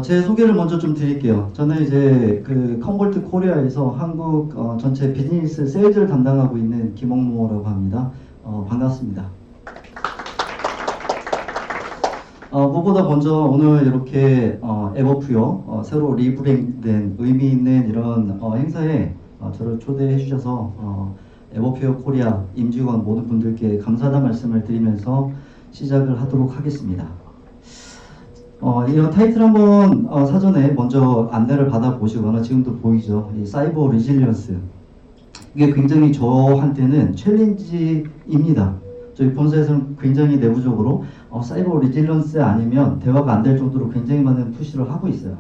제 소개를 먼저 좀 드릴게요. 저는 이제 그 컴볼트 코리아에서 한국 전체 비즈니스 세일즈를 담당하고 있는 김홍모라고 합니다. 반갑습니다. 무엇보다 먼저 오늘 이렇게 에버퓨어 새로 리브랜드된 의미 있는 이런 행사에 저를 초대해 주셔서 에버퓨어 코리아 임직원 모든 분들께 감사하다는 말씀을 드리면서 시작을 하도록 하겠습니다. 이런 타이틀 한번 사전에 먼저 안내를 받아보시거나 지금도 보이죠. 이 사이버 리질리언스. 이게 굉장히 저한테는 챌린지입니다. 저희 본사에서는 굉장히 내부적으로 사이버 리질리언스 아니면 대화가 안 될 정도로 굉장히 많은 푸시를 하고 있어요.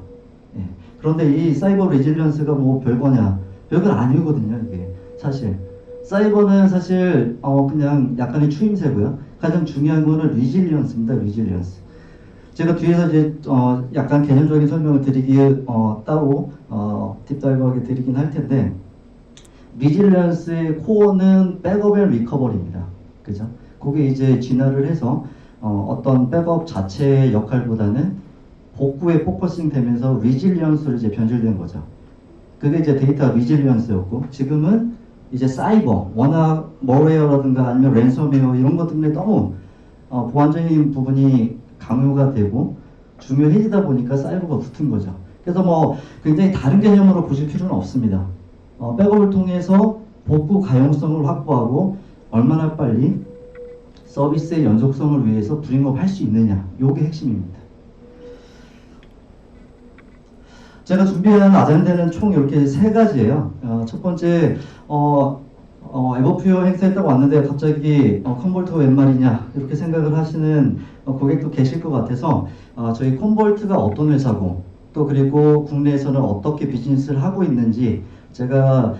예. 그런데 이 사이버 리질리언스가 뭐 별거냐? 별건 아니거든요. 이게 사실 사이버는 사실 그냥 약간의 추임새고요. 가장 중요한 거는 리질리언스입니다. 리질리언스. 제가 뒤에서 이제 약간 개념적인 설명을 드리기에 따로 딥다이브하게 드리긴 할 텐데, 리질리언스의 코어는 백업 앤 리커버리입니다. 그죠? 그게 이제 진화를 해서 어떤 백업 자체의 역할보다는 복구에 포커싱 되면서 리질리언스로 이제 변질된 거죠. 그게 이제 데이터 리질리언스였고, 지금은 이제 사이버, 워낙 머웨어라든가 아니면 랜섬웨어 이런 것 때문에 너무 보안적인 부분이 강요가 되고 중요해지다 보니까 사이버가 붙은 거죠. 그래서 뭐 굉장히 다른 개념으로 보실 필요는 없습니다. 백업을 통해서 복구 가용성을 확보하고 얼마나 빨리 서비스의 연속성을 위해서 브링업 할 수 있느냐, 요게 핵심입니다. 제가 준비한 아젠다는 총 이렇게 세 가지예요. 첫 번째, 에버퓨어 행사했다고 왔는데 갑자기 컴볼트가 웬 말이냐 이렇게 생각을 하시는 고객도 계실 것 같아서 저희 컴볼트가 어떤 회사고 또 그리고 국내에서는 어떻게 비즈니스를 하고 있는지 제가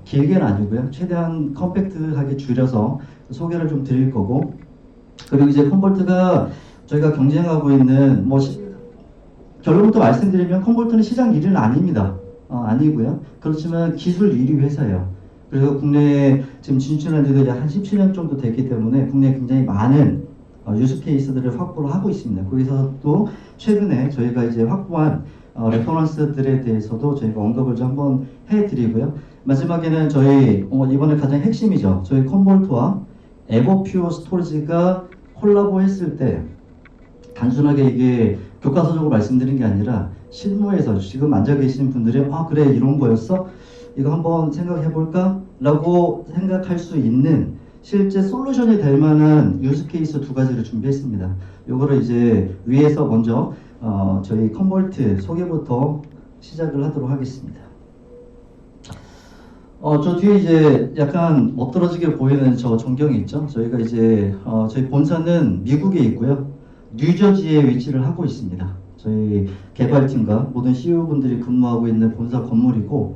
길게는 아니고요. 최대한 컴팩트하게 줄여서 소개를 좀 드릴 거고, 그리고 이제 컴볼트가 저희가 경쟁하고 있는 결론부터 말씀드리면 컴볼트는 시장 1위는 아닙니다. 아니고요. 그렇지만 기술 1위 회사예요. 그래서 국내에 지금 진출한 지도 약 한 17년 정도 됐기 때문에 국내에 굉장히 많은 유스 케이스들을 확보를 하고 있습니다. 거기서 또 최근에 저희가 이제 확보한 레퍼런스들에 대해서도 저희가 언급을 좀 한번 해드리고요. 마지막에는 저희 이번에 가장 핵심이죠. 저희 컴볼트와 에버퓨어 스토리지가 콜라보 했을 때 단순하게 이게 교과서적으로 말씀드린 게 아니라 실무에서 지금 앉아 계시는 분들이 그래 이런 거였어? 이거 한번 생각해볼까? 라고 생각할 수 있는 실제 솔루션이 될 만한 유즈 케이스 두 가지를 준비했습니다. 요거를 이제 위에서 먼저 저희 컴볼트 소개부터 시작을 하도록 하겠습니다. 저 뒤에 이제 약간 멋들어지게 보이는 저 전경이 있죠? 저희가 이제 저희 본사는 미국에 있고요. 뉴저지에 위치를 하고 있습니다. 저희 개발팀과 모든 CEO분들이 근무하고 있는 본사 건물이고,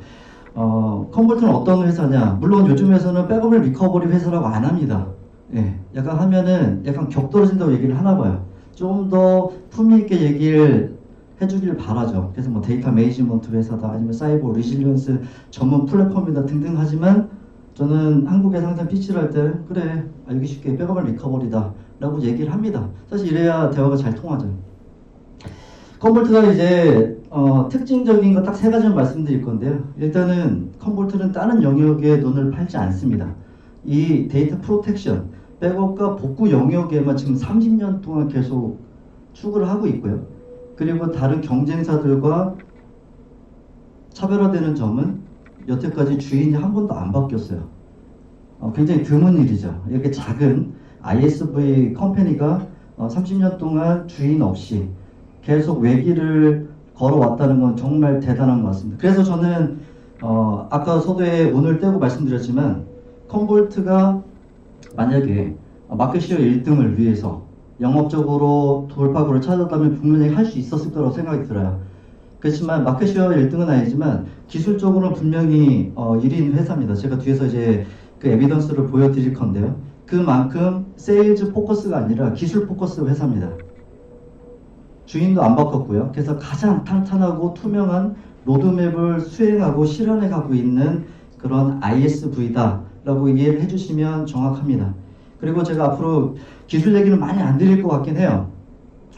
컴볼트는 어떤 회사냐? 물론 요즘 회사는 백업 앤 리커버리 회사라고 안 합니다. 예, 약간 하면은 약간 격 떨어진다고 얘기를 하나 봐요. 좀 더 품위 있게 얘기를 해주길 바라죠. 그래서 뭐 데이터 매니지먼트 회사다, 아니면 사이버 리질리언스 전문 플랫폼이다 등등 하지만 저는 한국에서 항상 피치를 할 때 그래, 알기 쉽게 백업 앤 리커버리다 라고 얘기를 합니다. 사실 이래야 대화가 잘 통하죠. 컴볼트가 이제 특징적인 거 딱 세 가지만 말씀드릴 건데요. 일단은 컴볼트는 다른 영역에 눈을 팔지 않습니다. 이 데이터 프로텍션, 백업과 복구 영역에만 지금 30년 동안 계속 추구를 하고 있고요. 그리고 다른 경쟁사들과 차별화되는 점은 여태까지 주인이 한 번도 안 바뀌었어요. 굉장히 드문 일이죠. 이렇게 작은 ISV 컴퍼니가 30년 동안 주인 없이 계속 외길을 걸어왔다는 건 정말 대단한 것 같습니다. 그래서 저는 아까 서두에 운을 떼고 말씀드렸지만 컴볼트가 만약에 마켓시어 1등을 위해서 영업적으로 돌파구를 찾았다면 분명히 할 수 있었을 거라고 생각이 들어요. 그렇지만 마켓시어 1등은 아니지만 기술적으로는 분명히 1인 회사입니다. 제가 뒤에서 이제 그 에비던스를 보여드릴 건데요. 그만큼 세일즈 포커스가 아니라 기술 포커스 회사입니다. 주인도 안 바꿨고요. 그래서 가장 탄탄하고 투명한 로드맵을 수행하고 실현해 가고 있는 그런 ISV다 라고 이해를 해주시면 정확합니다. 그리고 제가 앞으로 기술 얘기는 많이 안 드릴 것 같긴 해요.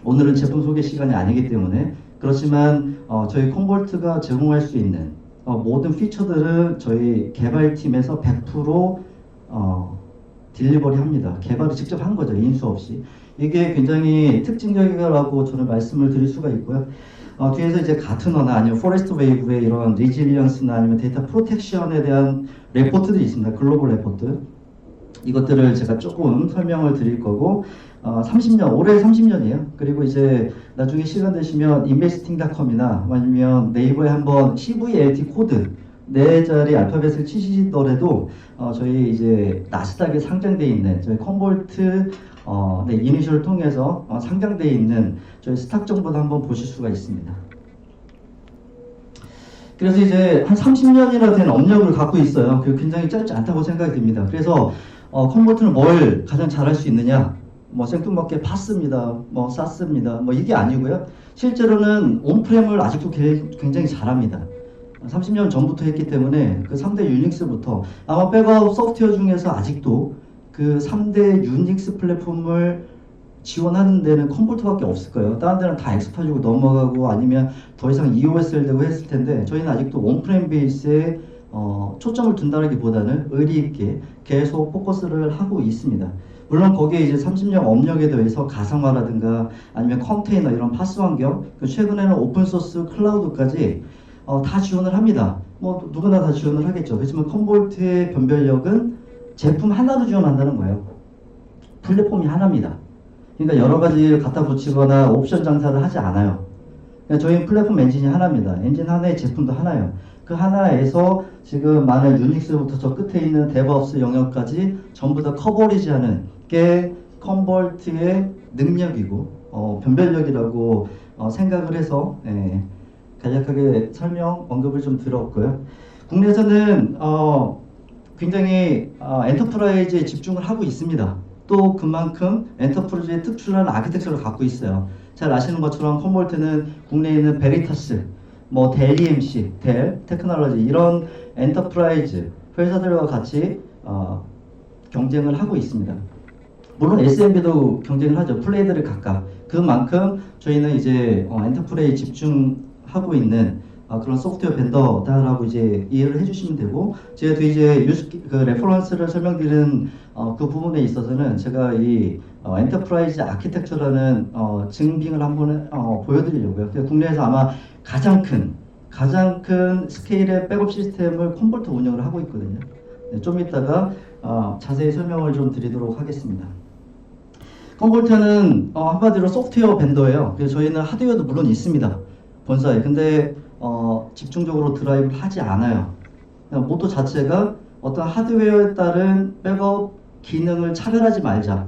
오늘은 제품 소개 시간이 아니기 때문에 그렇지만 저희 콤볼트가 제공할 수 있는 모든 피처들은 저희 개발팀에서 100% 딜리버리 합니다. 개발을 직접 한 거죠. 인수 없이. 이게 굉장히 특징적이라고 저는 말씀을 드릴 수가 있고요. 뒤에서 이제 가트너나 아니면 포레스트 웨이브의 이런 리질리언스나 아니면 데이터 프로텍션에 대한 레포트들이 있습니다. 글로벌 레포트. 이것들을 제가 조금 설명을 드릴 거고 30년, 올해 30년이에요. 그리고 이제 나중에 시간 되시면 investing.com이나 아니면 네이버에 한번 CVLT 코드 4자리 알파벳을 치시더라도 저희 이제 나스닥에 상장되어 있는 저희 콤볼트 이니셜을 통해서 상장되어 있는 저희 스탁 정보도 한번 보실 수가 있습니다. 그래서 이제 한 30년이나 된 업력을 갖고 있어요. 그 굉장히 짧지 않다고 생각이 듭니다. 그래서 콤볼트는 뭘 가장 잘할 수 있느냐? 뭐 생뚱맞게 팠습니다. 뭐 쌌습니다. 뭐 이게 아니고요. 실제로는 온프렘을 아직도 굉장히 잘합니다. 30년 전부터 했기 때문에 그 3대 유닉스부터 아마 백업 소프트웨어 중에서 아직도 그 3대 유닉스 플랫폼을 지원하는 데는 콤볼트밖에 없을 거예요. 다른 데는 다 엑스파주고 넘어가고 아니면 더 이상 EOS를 되고 했을 텐데 저희는 아직도 온프렘 베이스에 초점을 둔다기보다는 의리 있게 계속 포커스를 하고 있습니다. 물론 거기에 이제 30년 업력에 더해서 가상화라든가 아니면 컨테이너 이런 파스 환경, 최근에는 오픈소스 클라우드까지 다 지원을 합니다. 뭐 누구나 다 지원을 하겠죠. 그렇지만 콤볼트의 변별력은 제품 하나로 지원한다는 거예요. 플랫폼이 하나입니다. 그러니까 여러 가지를 갖다 붙이거나 옵션 장사를 하지 않아요. 그러니까 저희 플랫폼 엔진이 하나입니다. 엔진 하나에 제품도 하나예요. 그 하나에서 지금 많은 유닉스부터 저 끝에 있는 데브옵스 영역까지 전부 다 커버리지하는 게 콤볼트의 능력이고 변별력이라고 생각을 해서 간략하게 설명 언급을 좀 드렸고요. 국내에서는 굉장히 엔터프라이즈에 집중을 하고 있습니다. 또 그만큼 엔터프라이즈의 특출난 아키텍처를 갖고 있어요. 잘 아시는 것처럼 콤볼트는 국내에 있는 베리타스, 뭐 델 EMC, 델 테크놀로지 이런 엔터프라이즈 회사들과 같이 경쟁을 하고 있습니다. 물론 SMB도 경쟁을 하죠. 플레이들을 각각. 그만큼 저희는 이제 엔터프라이즈에 집중하고 있는 그런 소프트웨어 벤더다라고 이제 이해를 해주시면 되고, 제가 또 이제 그 레퍼런스를 설명드리는 그 부분에 있어서는 제가 이 엔터프라이즈 아키텍처라는 증빙을 한번 보여드리려고요. 국내에서 아마 가장 큰 스케일의 백업 시스템을 콤볼트 운영을 하고 있거든요. 네, 좀 이따가 자세히 설명을 좀 드리도록 하겠습니다. 콤볼트는 한마디로 소프트웨어 벤더예요. 그래서 저희는 하드웨어도 물론 있습니다. 본사에. 근데 집중적으로 드라이브를 하지 않아요. 모토 자체가 어떤 하드웨어에 따른 백업 기능을 차별하지 말자.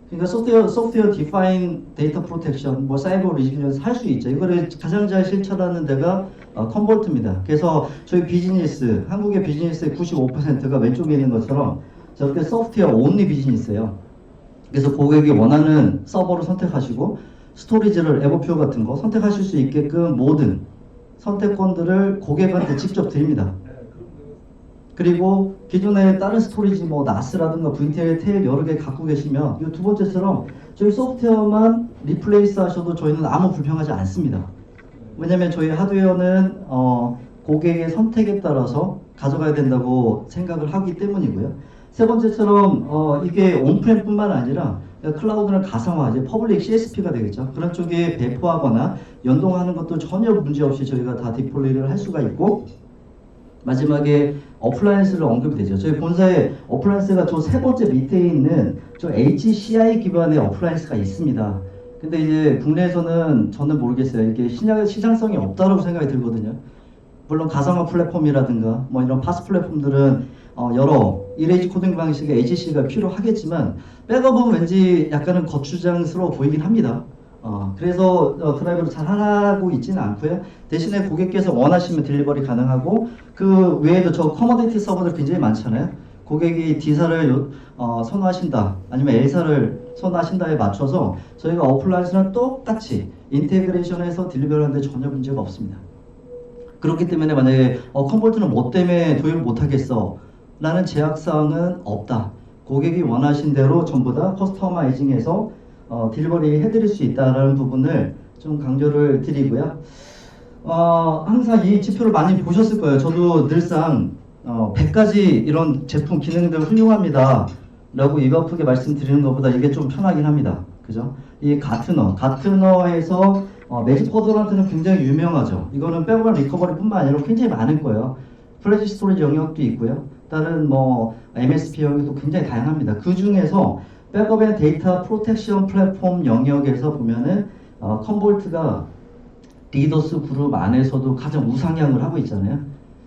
그러니까 소프트웨어 디파인 데이터 프로텍션, 뭐 사이버 리질리언스 할 수 있죠. 이거를 가장 잘 실천하는 데가 콤볼트입니다. 그래서 저희 비즈니스, 한국의 비즈니스의 95%가 왼쪽에 있는 것처럼 저렇게 소프트웨어 온리 비즈니스예요. 그래서 고객이 원하는 서버를 선택하시고 스토리지를 에버퓨어 같은 거 선택하실 수 있게끔 모든 선택권들을 고객한테 직접 드립니다. 그리고 기존에 다른 스토리지 뭐 나스라든가 VTL 테일 여러 개 갖고 계시면 이 두 번째처럼 저희 소프트웨어만 리플레이스 하셔도 저희는 아무 불평하지 않습니다. 왜냐면 저희 하드웨어는 고객의 선택에 따라서 가져가야 된다고 생각을 하기 때문이고요. 세 번째처럼 이게 온프렘뿐만 아니라 클라우드는 가상화, 이제 퍼블릭 CSP가 되겠죠. 그런 쪽에 배포하거나 연동하는 것도 전혀 문제없이 저희가 다 디플로이를 할 수가 있고, 마지막에 어플라이언스를 언급이 되죠. 저희 본사에 어플라이언스가 저 세 번째 밑에 있는 저 HCI 기반의 어플라이언스가 있습니다. 근데 이제 국내에서는 저는 모르겠어요. 이게 시장성이 없다고 생각이 들거든요. 물론 가상화 플랫폼이라든가 뭐 이런 파스 플랫폼들은 여러 이레이지 코딩 방식의 HC가 필요하겠지만 백업은 왠지 약간은 거추장스러워 보이긴 합니다. 그래서 드라이브를 잘 하고 있지는 않고요. 대신에 고객께서 원하시면 딜리버리 가능하고, 그 외에도 저 커머디티 서버들 굉장히 많잖아요. 고객이 D사를 선호하신다 아니면 L사를 선호하신다에 맞춰서 저희가 어플라이언스랑 똑같이 인테그레이션해서 딜리버리 하는데 전혀 문제가 없습니다. 그렇기 때문에 만약에 콤볼트는 뭐 때문에 도입을 못하겠어 라는 제약사항은 없다. 고객이 원하신 대로 전부 다 커스터마이징해서 딜리버리 해드릴 수 있다는 부분을 좀 강조를 드리고요. 항상 이 지표를 많이 보셨을 거예요. 저도 늘상 100가지 이런 제품 기능들 훌륭합니다 라고 입 아프게 말씀드리는 것보다 이게 좀 편하긴 합니다. 그죠? 이 가트너에서 매직 쿼드란트는 굉장히 유명하죠. 이거는 백업 리커버리 뿐만 아니라 굉장히 많을 거예요. 플래시 스토리지 영역도 있고요. 다른 MSP 영역도 굉장히 다양합니다. 그 중에서 백업 앤 데이터 프로텍션 플랫폼 영역에서 보면은 컴볼트가 리더스 그룹 안에서도 가장 우상향을 하고 있잖아요.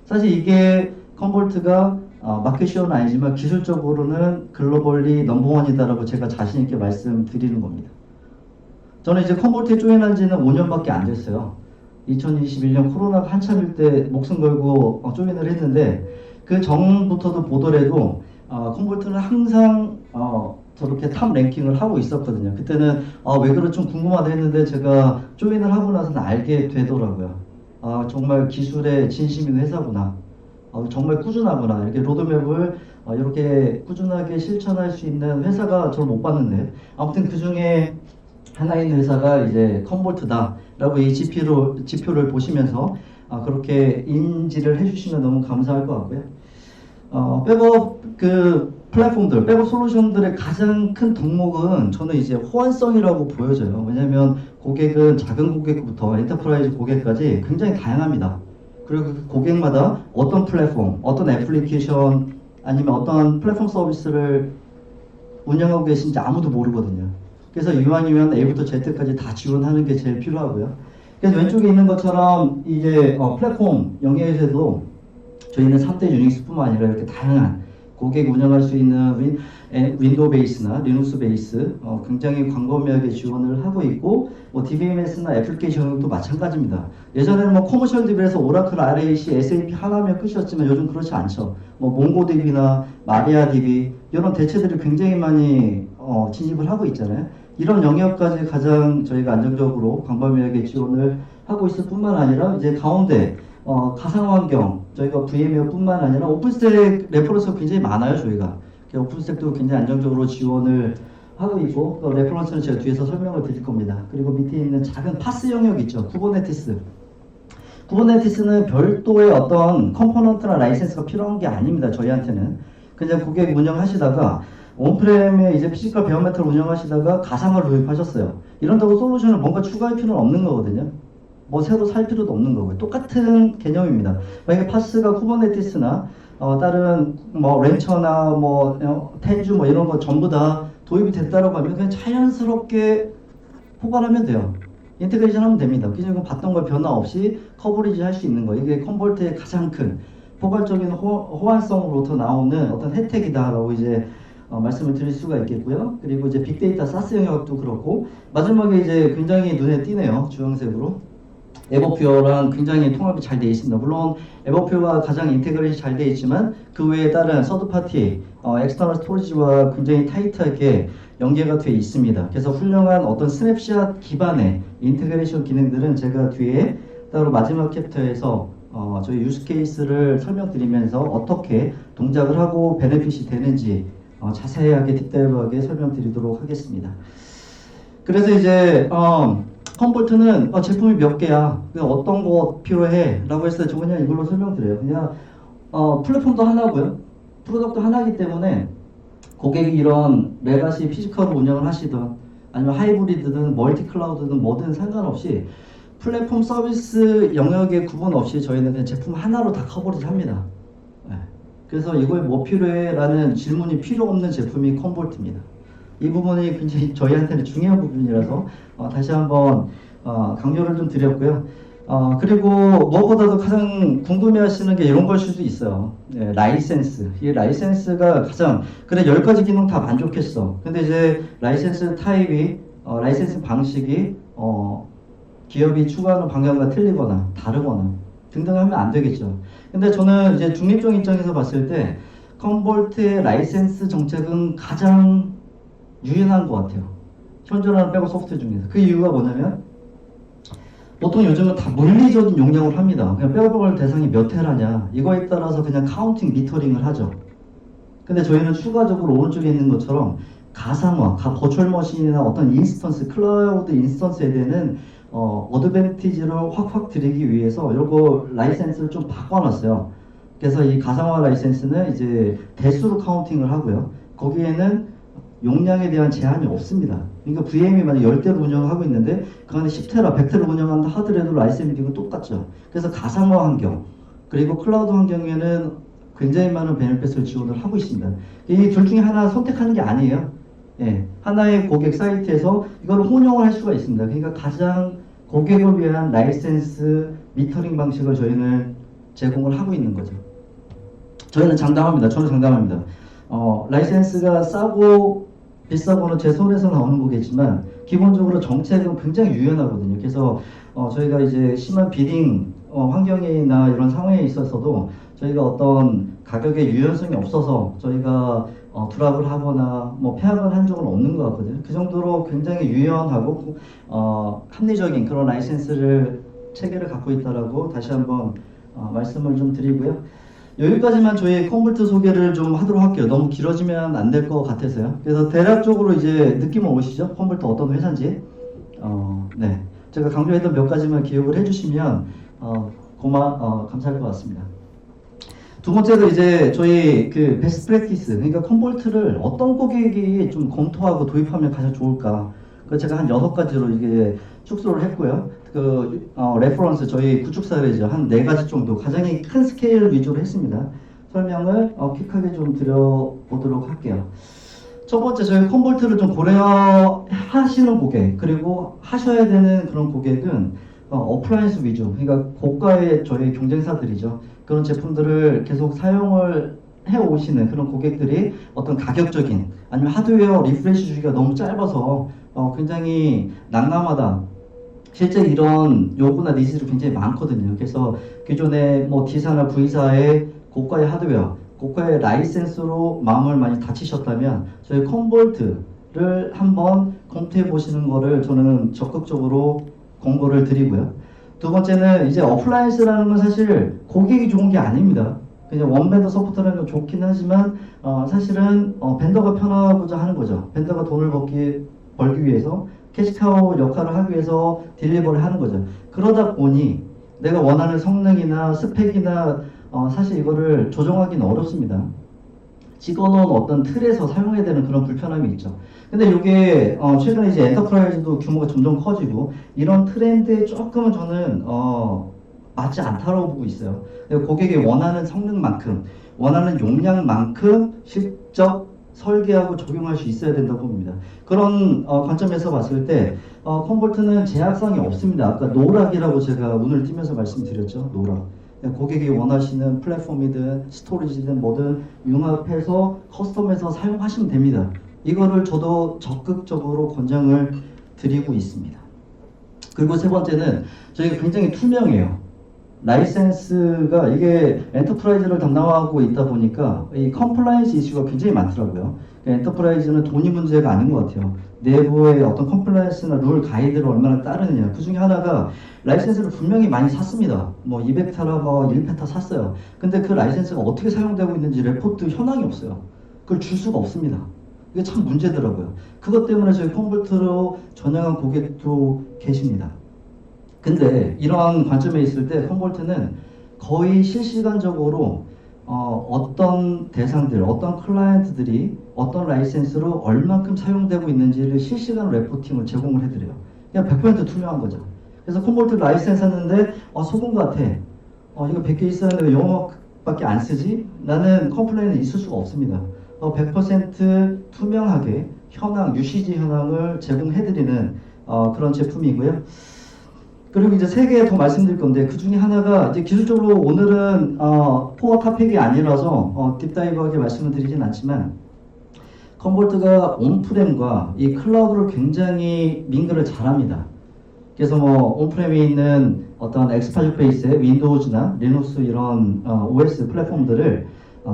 사실 이게 컴볼트가 마켓시어는 아니지만 기술적으로는 글로벌리 넘버원이다라고 제가 자신 있게 말씀드리는 겁니다. 저는 이제 컴볼트에 조인한 지는 5년밖에 안 됐어요. 2021년 코로나가 한참일 때 목숨 걸고 조인을 했는데 그 전부터도 보더라도 컴볼트는 항상 저렇게 탑 랭킹을 하고 있었거든요. 그때는 왜 그런지 좀 궁금하다 했는데 제가 조인을 하고 나서는 알게 되더라고요. 정말 기술에 진심인 회사구나. 정말 꾸준하구나. 이렇게 로드맵을 이렇게 꾸준하게 실천할 수 있는 회사가 저는 못 봤는데 아무튼 그 중에 하나인 회사가 이제 컴볼트다라고 이 지표를 보시면서 그렇게 인지를 해주시면 너무 감사할 것 같고요. 백업 플랫폼들, 백업 솔루션들의 가장 큰 덕목은 저는 이제 호환성이라고 보여져요. 왜냐하면 고객은 작은 고객부터 엔터프라이즈 고객까지 굉장히 다양합니다. 그리고 그 고객마다 어떤 플랫폼, 어떤 애플리케이션 아니면 어떤 플랫폼 서비스를 운영하고 계신지 아무도 모르거든요. 그래서 이왕이면 A부터 Z까지 다 지원하는 게 제일 필요하고요. 그래서 왼쪽에 있는 것처럼 이제 플랫폼 영역에서도 저희는 3대 유닉스뿐만 아니라 이렇게 다양한 고객 운영할 수 있는 윈도우 베이스나 리눅스 베이스 굉장히 광범위하게 지원을 하고 있고 DBMS나 애플리케이션도 마찬가지입니다. 예전에는 커머셜 DB에서 오라클, RAC, SAP 하나면 끝이었지만 요즘 그렇지 않죠. 몽고DB나 마리아DB 이런 대체들이 굉장히 많이 진입을 하고 있잖아요. 이런 영역까지 가장 저희가 안정적으로 광범위하게 지원을 하고 있을 뿐만 아니라 이제 가운데 가상환경 저희가 VMware 뿐만 아니라 오픈스택 레퍼런스가 굉장히 많아요. 저희가 오픈스택도 굉장히 안정적으로 지원을 하고 있고 그 레퍼런스는 제가 뒤에서 설명을 드릴 겁니다. 그리고 밑에 있는 작은 파스 영역 있죠. 쿠버네티스는 별도의 어떤 컴포넌트나 라이센스가 필요한 게 아닙니다. 저희한테는 그냥 고객 운영하시다가 온프렘에 이제 피지컬 베어메탈 운영하시다가 가상화를 도입하셨어요. 이런다고 솔루션을 뭔가 추가할 필요는 없는 거거든요. 새로 살 필요도 없는 거고요. 똑같은 개념입니다. 만약에 파스가 쿠버네티스나 다른 렌처나 텐주 이런 거 전부 다 도입이 됐다라고 하면 그냥 자연스럽게 포괄하면 돼요. 인테그레이션 하면 됩니다. 그냥 봤던 거 변화 없이 커버리지 할 수 있는 거. 이게 컴볼트의 가장 큰 포괄적인 호환성으로부터 나오는 어떤 혜택이다라고 이제 말씀을 드릴 수가 있겠고요. 그리고 이제 빅데이터 사스 영역도 그렇고 마지막에 이제 굉장히 눈에 띄네요. 주황색으로. 에버퓨어랑 굉장히 통합이 잘 되어 있습니다. 물론 에버퓨어가 가장 인테그레이션이 잘 되어 있지만 그 외에 다른 서드파티 엑스터널 스토리지와 굉장히 타이트하게 연계가 되어 있습니다. 그래서 훌륭한 어떤 스냅샷 기반의 인테그레이션 기능들은 제가 뒤에 따로 마지막 챕터에서 저희 유스 케이스를 설명드리면서 어떻게 동작을 하고 베네핏이 되는지 자세하게 딥다이브하게 설명드리도록 하겠습니다. 그래서 이제 컴볼트는 제품이 몇 개야, 어떤 거 필요해 라고 했을 때 저 그냥 이걸로 설명드려요. 그냥 플랫폼도 하나고요, 프로덕트 하나이기 때문에 고객이 이런 레가시 피지컬을 운영을 하시든 아니면 하이브리드든 멀티 클라우드든 뭐든 상관없이 플랫폼 서비스 영역에 구분 없이 저희는 그냥 제품 하나로 다 커버리지 합니다. 그래서 이거에 뭐 필요해? 라는 질문이 필요 없는 제품이 컴볼트입니다. 이 부분이 굉장히 저희한테는 중요한 부분이라서 다시 한번 강조를 좀 드렸고요. 그리고 무엇보다도 가장 궁금해하시는 게 이런 걸 수도 있어요. 라이센스. 이 라이센스가 가장 그래 10가지 기능 다 만족했어. 근데 이제 라이센스 타입이 라이센스 방식이 기업이 추구하는 방향과 틀리거나 다르거나 등등 하면 안 되겠죠. 근데 저는 이제 중립적 입장에서 봤을 때 컴볼트의 라이센스 정책은 가장 유연한 것 같아요. 현존하는 백업 소프트웨어 중에서. 그 이유가 뭐냐면 보통 요즘은 다 물리적인 용량을 합니다. 그냥 백업할 대상이 몇 테라냐 이거에 따라서 그냥 카운팅 미터링을 하죠. 근데 저희는 추가적으로 오른쪽에 있는 것처럼 가상화, 버추얼 머신이나 어떤 인스턴스, 클라우드 인스턴스에 대한 어드밴티지를 확 드리기 위해서 요거 라이센스를 좀 바꿔놨어요. 그래서 이 가상화 라이센스는 이제 대수로 카운팅을 하고요. 거기에는 용량에 대한 제한이 없습니다. 그러니까 VM이 만약 10대로 운영하고 있는데 그 안에 10테라, 100테라 운영한다 하더라도 라이센스는 똑같죠. 그래서 가상화 환경, 그리고 클라우드 환경에는 굉장히 많은 베네핏을 지원을 하고 있습니다. 이 둘 중에 하나 선택하는 게 아니에요. 예, 하나의 고객 사이트에서 이걸 혼용을 할 수가 있습니다. 그러니까 가장 고객을 위한 라이센스 미터링 방식을 저희는 제공을 하고 있는 거죠. 저희는 장담합니다. 저는 장담합니다. 라이센스가 싸고 비싸고는 제 손에서 나오는 거겠지만 기본적으로 정책은 굉장히 유연하거든요. 그래서 저희가 이제 심한 비딩 환경이나 이런 상황에 있어서도 저희가 어떤 가격의 유연성이 없어서 저희가 드랍을 하거나 뭐 폐합을 한 적은 없는 것 같거든요. 그 정도로 굉장히 유연하고 합리적인 그런 라이센스를 체계를 갖고 있다라고 다시 한번 말씀을 좀 드리고요. 여기까지만 저희 컴볼트 소개를 좀 하도록 할게요. 너무 길어지면 안 될 것 같아서요. 그래서 대략적으로 이제 느낌은 오시죠? 컴볼트 어떤 회사인지. 네. 제가 강조했던 몇 가지만 기억을 해주시면 감사할 것 같습니다. 두 번째로 이제 저희 그 베스트 프랙티스, 그러니까 컴볼트를 어떤 고객이 좀 검토하고 도입하면 가장 좋을까. 그 제가 한 6가지로 이게 축소를 했고요. 레퍼런스 저희 구축 사례죠. 한 4가지 정도 가장 큰 스케일 위주로 했습니다. 설명을 퀵하게 좀 드려보도록 할게요. 첫 번째, 저희 컴볼트를 좀 고려하시는 고객, 그리고 하셔야 되는 그런 고객은 어플라이언스 위주, 그러니까 고가의 저희 경쟁사들이죠. 그런 제품들을 계속 사용을 해오시는 그런 고객들이 어떤 가격적인 아니면 하드웨어 리프레시 주기가 너무 짧아서 굉장히 난감하다. 실제 이런 요구나 니즈들이 굉장히 많거든요. 그래서 기존의 뭐 D사나 V사의 고가의 하드웨어, 고가의 라이센스로 마음을 많이 다치셨다면 저희 컴볼트를 한번 검토해 보시는 거를 저는 적극적으로 권고를 드리고요. 두 번째는 이제 어플라이언스라는 건 사실 고객이 좋은 게 아닙니다. 그냥 원벤더 서포트라는 건 좋긴 하지만 사실은 벤더가 편하고자 하는 거죠. 벤더가 돈을 벌기 위해서 캐시카우 역할을 하기 위해서 딜리버를 하는 거죠. 그러다 보니 내가 원하는 성능이나 스펙이나 사실 이거를 조정하기는 어렵습니다. 찍어놓은 어떤 틀에서 사용해야 되는 그런 불편함이 있죠. 근데 이게 최근에 이제 엔터프라이즈도 규모가 점점 커지고 이런 트렌드에 조금은 저는 맞지 않다고 보고 있어요. 고객이 원하는 성능만큼, 원하는 용량만큼 직접 설계하고 적용할 수 있어야 된다고 봅니다. 그런 관점에서 봤을 때 컴볼트는 제약성이 없습니다. 아까 노락이라고 제가 오늘 뛰면서 말씀드렸죠. 노락. 고객이 원하시는 플랫폼이든 스토리지든 뭐든 융합해서 커스텀해서 사용하시면 됩니다. 이거를 저도 적극적으로 권장을 드리고 있습니다. 그리고 세 번째는 저희가 굉장히 투명해요. 라이센스가 이게 엔터프라이즈를 담당하고 있다 보니까 이 컴플라이언스 이슈가 굉장히 많더라고요. 엔터프라이즈는 돈이 문제가 아닌 것 같아요. 내부의 어떤 컴플라이언스나 룰 가이드를 얼마나 따르느냐. 그 중에 하나가 라이센스를 분명히 많이 샀습니다. 뭐 200타라, 1페타 샀어요. 근데 그 라이센스가 어떻게 사용되고 있는지 레포트 현황이 없어요. 그걸 줄 수가 없습니다. 이게 참 문제더라고요. 그것 때문에 저희 컴볼트로 전향한 고객도 계십니다. 근데 이런 관점에 있을 때 컴볼트는 거의 실시간적으로 어떤 대상들, 어떤 클라이언트들이 어떤 라이센스로 얼만큼 사용되고 있는지를 실시간 레포팅을 제공을 해드려요. 그냥 100% 투명한 거죠. 그래서 컴볼트 라이센스 샀는데 소금 같아. 이거 100개 있었는데 왜 영어밖에 안 쓰지? 라는 컴플레인은 있을 수가 없습니다. 100% 투명하게 현황, UCG 현황을 제공해드리는 그런 제품이고요. 그리고 이제 3개 더 말씀드릴 건데 그 중에 하나가 이제 기술적으로 오늘은 코어 토픽이 아니라서 딥다이브하게 말씀을 드리진 않지만 컴볼트가 온프렘과 이 클라우드를 굉장히 밍글을 잘합니다. 그래서 뭐 온프렘에 있는 어떤 엑스파일 베이스의 윈도우즈나 리눅스 이런 OS 플랫폼들을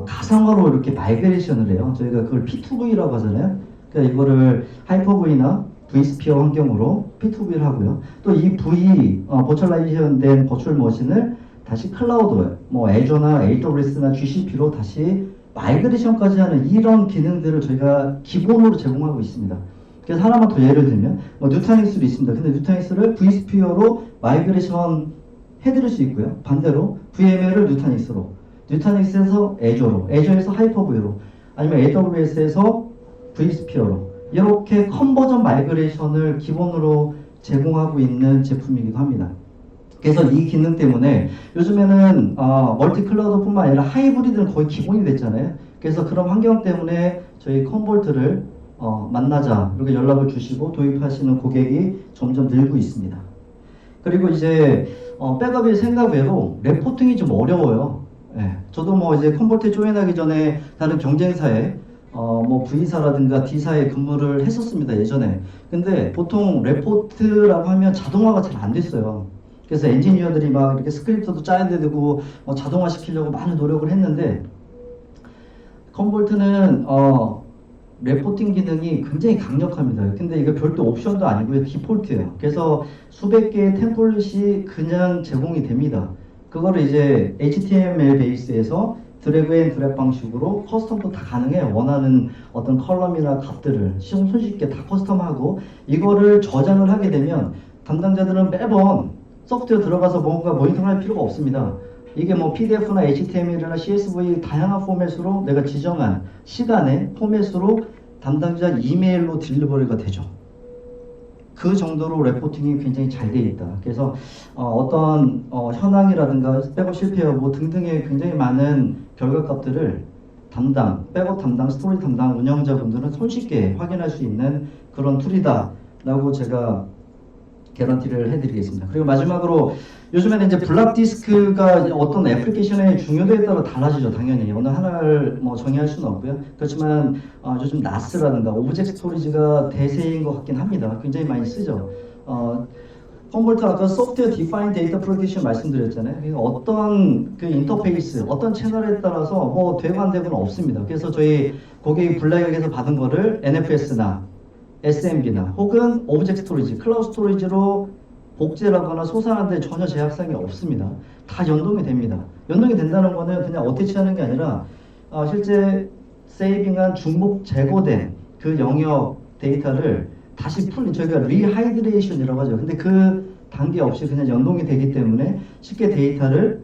가상화로 이렇게 마이그레이션을 해요. 저희가 그걸 P2V라고 하잖아요. 그러니까 이거를 하이퍼V나 vSphere 환경으로 P2V를 하고요. 또 이 V 버추얼라이제이션 된 버추얼 머신을 다시 클라우드, 뭐 애저나 AWS나 GCP로 다시 마이그레이션까지 하는 이런 기능들을 저희가 기본으로 제공하고 있습니다. 그래서 하나만 더 예를 들면 누타닉스도 있습니다. 근데 누타닉스를 vSphere로 마이그레이션 해드릴 수 있고요. 반대로 VML을 누타닉스로, 누타닉스에서 애저로, 애저에서 하이퍼브로, 아니면 AWS에서 vSphere로 이렇게 컨버전 마이그레이션을 기본으로 제공하고 있는 제품이기도 합니다. 그래서 이 기능 때문에 요즘에는 멀티 클라우드뿐만 아니라 하이브리드는 거의 기본이 됐잖아요. 그래서 그런 환경 때문에 저희 컴볼트를 만나자 이렇게 연락을 주시고 도입하시는 고객이 점점 늘고 있습니다. 그리고 이제 백업의 생각 외로 레포팅이 좀 어려워요. 예, 저도 뭐 이제 컴볼트에 조인하기 전에 다른 경쟁사에 뭐 V사라든가 D사에 근무를 했었습니다, 예전에. 근데 보통 레포트라고 하면 자동화가 잘 안 됐어요. 그래서 엔지니어들이 막 이렇게 스크립트도 짜야 되고 자동화 시키려고 많은 노력을 했는데, 컴볼트는 레포팅 기능이 굉장히 강력합니다. 근데 이거 별도 옵션도 아니고요, 디폴트예요. 그래서 수백 개의 템플릿이 그냥 제공이 됩니다. 그거를 이제 HTML 베이스에서 드래그 앤 드랩 방식으로 커스텀도 다 가능해요. 원하는 어떤 컬럼이나 값들을 손쉽게 다 커스텀하고, 이거를 저장을 하게 되면 담당자들은 매번 소프트웨어 들어가서 뭔가 모니터링할 필요가 없습니다. 이게 뭐 PDF나 HTML이나 CSV 다양한 포맷으로 내가 지정한 시간에 포맷으로 담당자 이메일로 딜리버리가 되죠. 그 정도로 레포팅이 굉장히 잘 되어 있다. 그래서 어떤 현황이라든가 백업 실패 여부 등등의 굉장히 많은 결과값들을 백업 담당, 스토리 담당 운영자분들은 손쉽게 확인할 수 있는 그런 툴이다 라고 제가 개런티를 해드리겠습니다. 그리고 마지막으로 요즘에는 이제 블락디스크가 어떤 애플리케이션의 중요도에 따라 달라지죠. 당연히 어느 하나를 뭐 정의할 수는 없고요. 그렇지만 요즘 NAS라든가 오브젝트 스토리지가 대세인 것 같긴 합니다. 굉장히 많이 쓰죠. 컴볼트 아까 소프트웨어 디파인 데이터 프로텍션 말씀드렸잖아요. 그러니까 어떤 그 인터페이스, 어떤 채널에 따라서 뭐 되고 안 되고는 없습니다. 그래서 저희 고객이 블랙에서 받은 거를 NFS나 SMB나 혹은 오브젝트 스토리지, 클라우드 스토리지로 복제하거나 소산하는데 전혀 제약사항이 없습니다. 다 연동이 됩니다. 연동이 된다는 거는 그냥 어태치하는 게 아니라 실제 세이빙한 중복 제거된 그 영역 데이터를 다시 저희가 리하이드레이션이라고 하죠. 근데 그 단계 없이 그냥 연동이 되기 때문에 쉽게 데이터를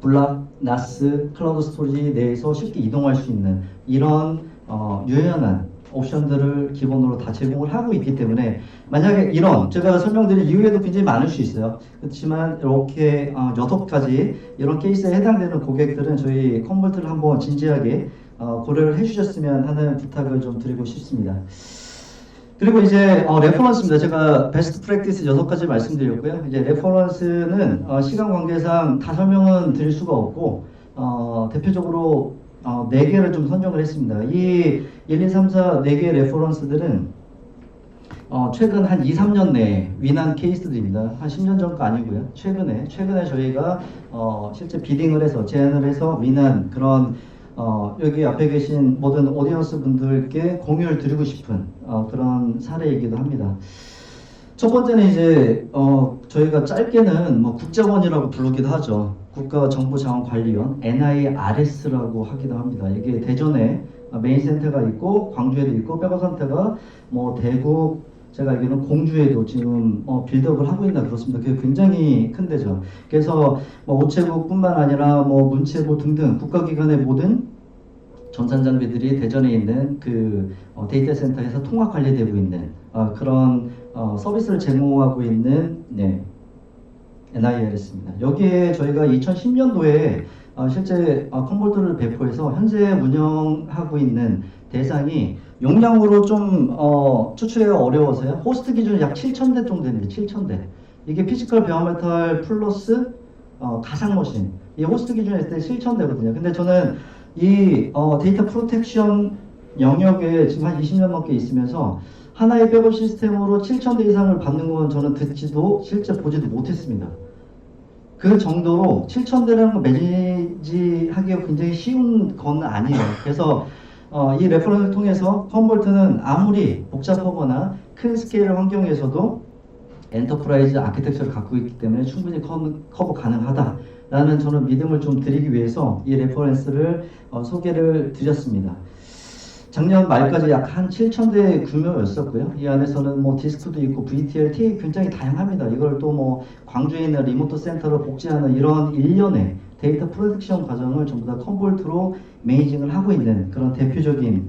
블락, 나스, 클라우드 스토리지 내에서 쉽게 이동할 수 있는 이런 유연한 옵션들을 기본으로 다 제공을 하고 있기 때문에, 만약에 이런 제가 설명드린 이후에도 굉장히 많을 수 있어요. 그렇지만 이렇게 6가지 이런 케이스에 해당되는 고객들은 저희 컴볼트를 한번 진지하게 고려를 해주셨으면 하는 부탁을 좀 드리고 싶습니다. 그리고 이제 레퍼런스입니다. 제가 베스트 프랙티스 6가지 말씀드렸고요. 이제 레퍼런스는 시간 관계상 다 설명은 드릴 수가 없고 대표적으로 4개를 좀 선정을 했습니다. 이 1, 2, 3, 4 4개의 레퍼런스들은 최근 한 2, 3년 내에 위난 케이스들입니다. 한 10년 전 거 아니고요. 최근에 저희가 실제 비딩을 해서 제안을 해서 위난 그런 여기 앞에 계신 모든 오디언스 분들께 공유를 드리고 싶은 그런 사례이기도 합니다. 첫 번째는 이제 저희가 짧게는 뭐 국자원이라고 부르기도 하죠. 국가정보자원관리원 NIRS라고 하기도 합니다. 이게 대전에 메인 센터가 있고 광주에도 있고 백업 센터가 뭐 대구, 제가 알기로는 공주에도 지금 빌드업을 하고 있나 그렇습니다. 그게 굉장히 큰 데죠. 그래서 뭐 우체국뿐만 아니라 뭐 문체부 등등 국가기관의 모든 전산 장비들이 대전에 있는 그 데이터 센터에서 통합 관리되고 있는 그런 서비스를 제공하고 있는 NIRS입니다. 여기에 저희가 2010년도에 실제 컴볼트를 배포해서 현재 운영하고 있는 대상이 용량으로 좀 추출하기가 어려워서요. 호스트 기준이 약 7,000대 정도 됩니다. 7,000대. 이게 피지컬 베어메탈 플러스 가상 머신. 이 호스트 기준에 있을 때 7,000대거든요. 근데 저는 이 데이터 프로텍션 영역에 지금 한 20년 넘게 있으면서 하나의 백업 시스템으로 7,000대 이상을 받는 건 저는 듣지도 실제 보지도 못했습니다. 그 정도로 7,000대라는 거 매니지하기가 굉장히 쉬운 건 아니에요. 그래서 이 레퍼런스를 통해서 컴볼트는 아무리 복잡하거나 큰 스케일 환경에서도 엔터프라이즈 아키텍처를 갖고 있기 때문에 충분히 커버 가능하다라는 저는 믿음을 좀 드리기 위해서 이 레퍼런스를 소개를 드렸습니다. 작년 말까지 약 한 7,000대 규모였었고요. 이 안에서는 뭐 디스크도 있고 VTL, TA 굉장히 다양합니다. 이걸 또 뭐 광주에 있는 리모트 센터로 복제하는 이런 일련의 데이터 프로덕션 과정을 전부 다 컴볼트로 매니징을 하고 있는 그런 대표적인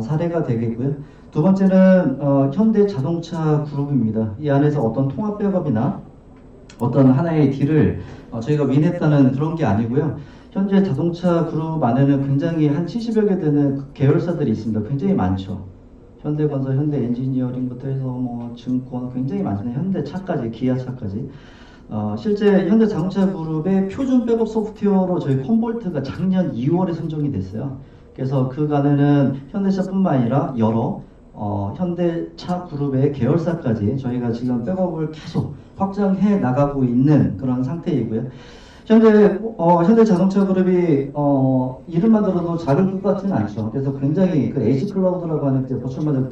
사례가 되겠고요. 두 번째는 현대 자동차 그룹입니다. 이 안에서 어떤 통합 백업이나 어떤 하나의 딜을 저희가 윈했다는 그런 게 아니고요. 현재 자동차 그룹 안에는 굉장히 한 70여 개 되는 계열사들이 있습니다. 굉장히 많죠. 현대건설, 현대엔지니어링부터 해서 뭐 증권 굉장히 많잖아요. 현대차까지, 기아차까지. 실제 현대자동차 그룹의 표준 백업 소프트웨어로 저희 컴볼트가 작년 2월에 선정이 됐어요. 그래서 그간에는 현대차뿐만 아니라 여러 현대차 그룹의 계열사까지 저희가 지금 백업을 계속 확장해 나가고 있는 그런 상태이고요. 현대 자동차 그룹이 이름만 들어도 작을 것 같지는 않죠. 그래서 굉장히 그 에이지 클라우드라고 하는 버추얼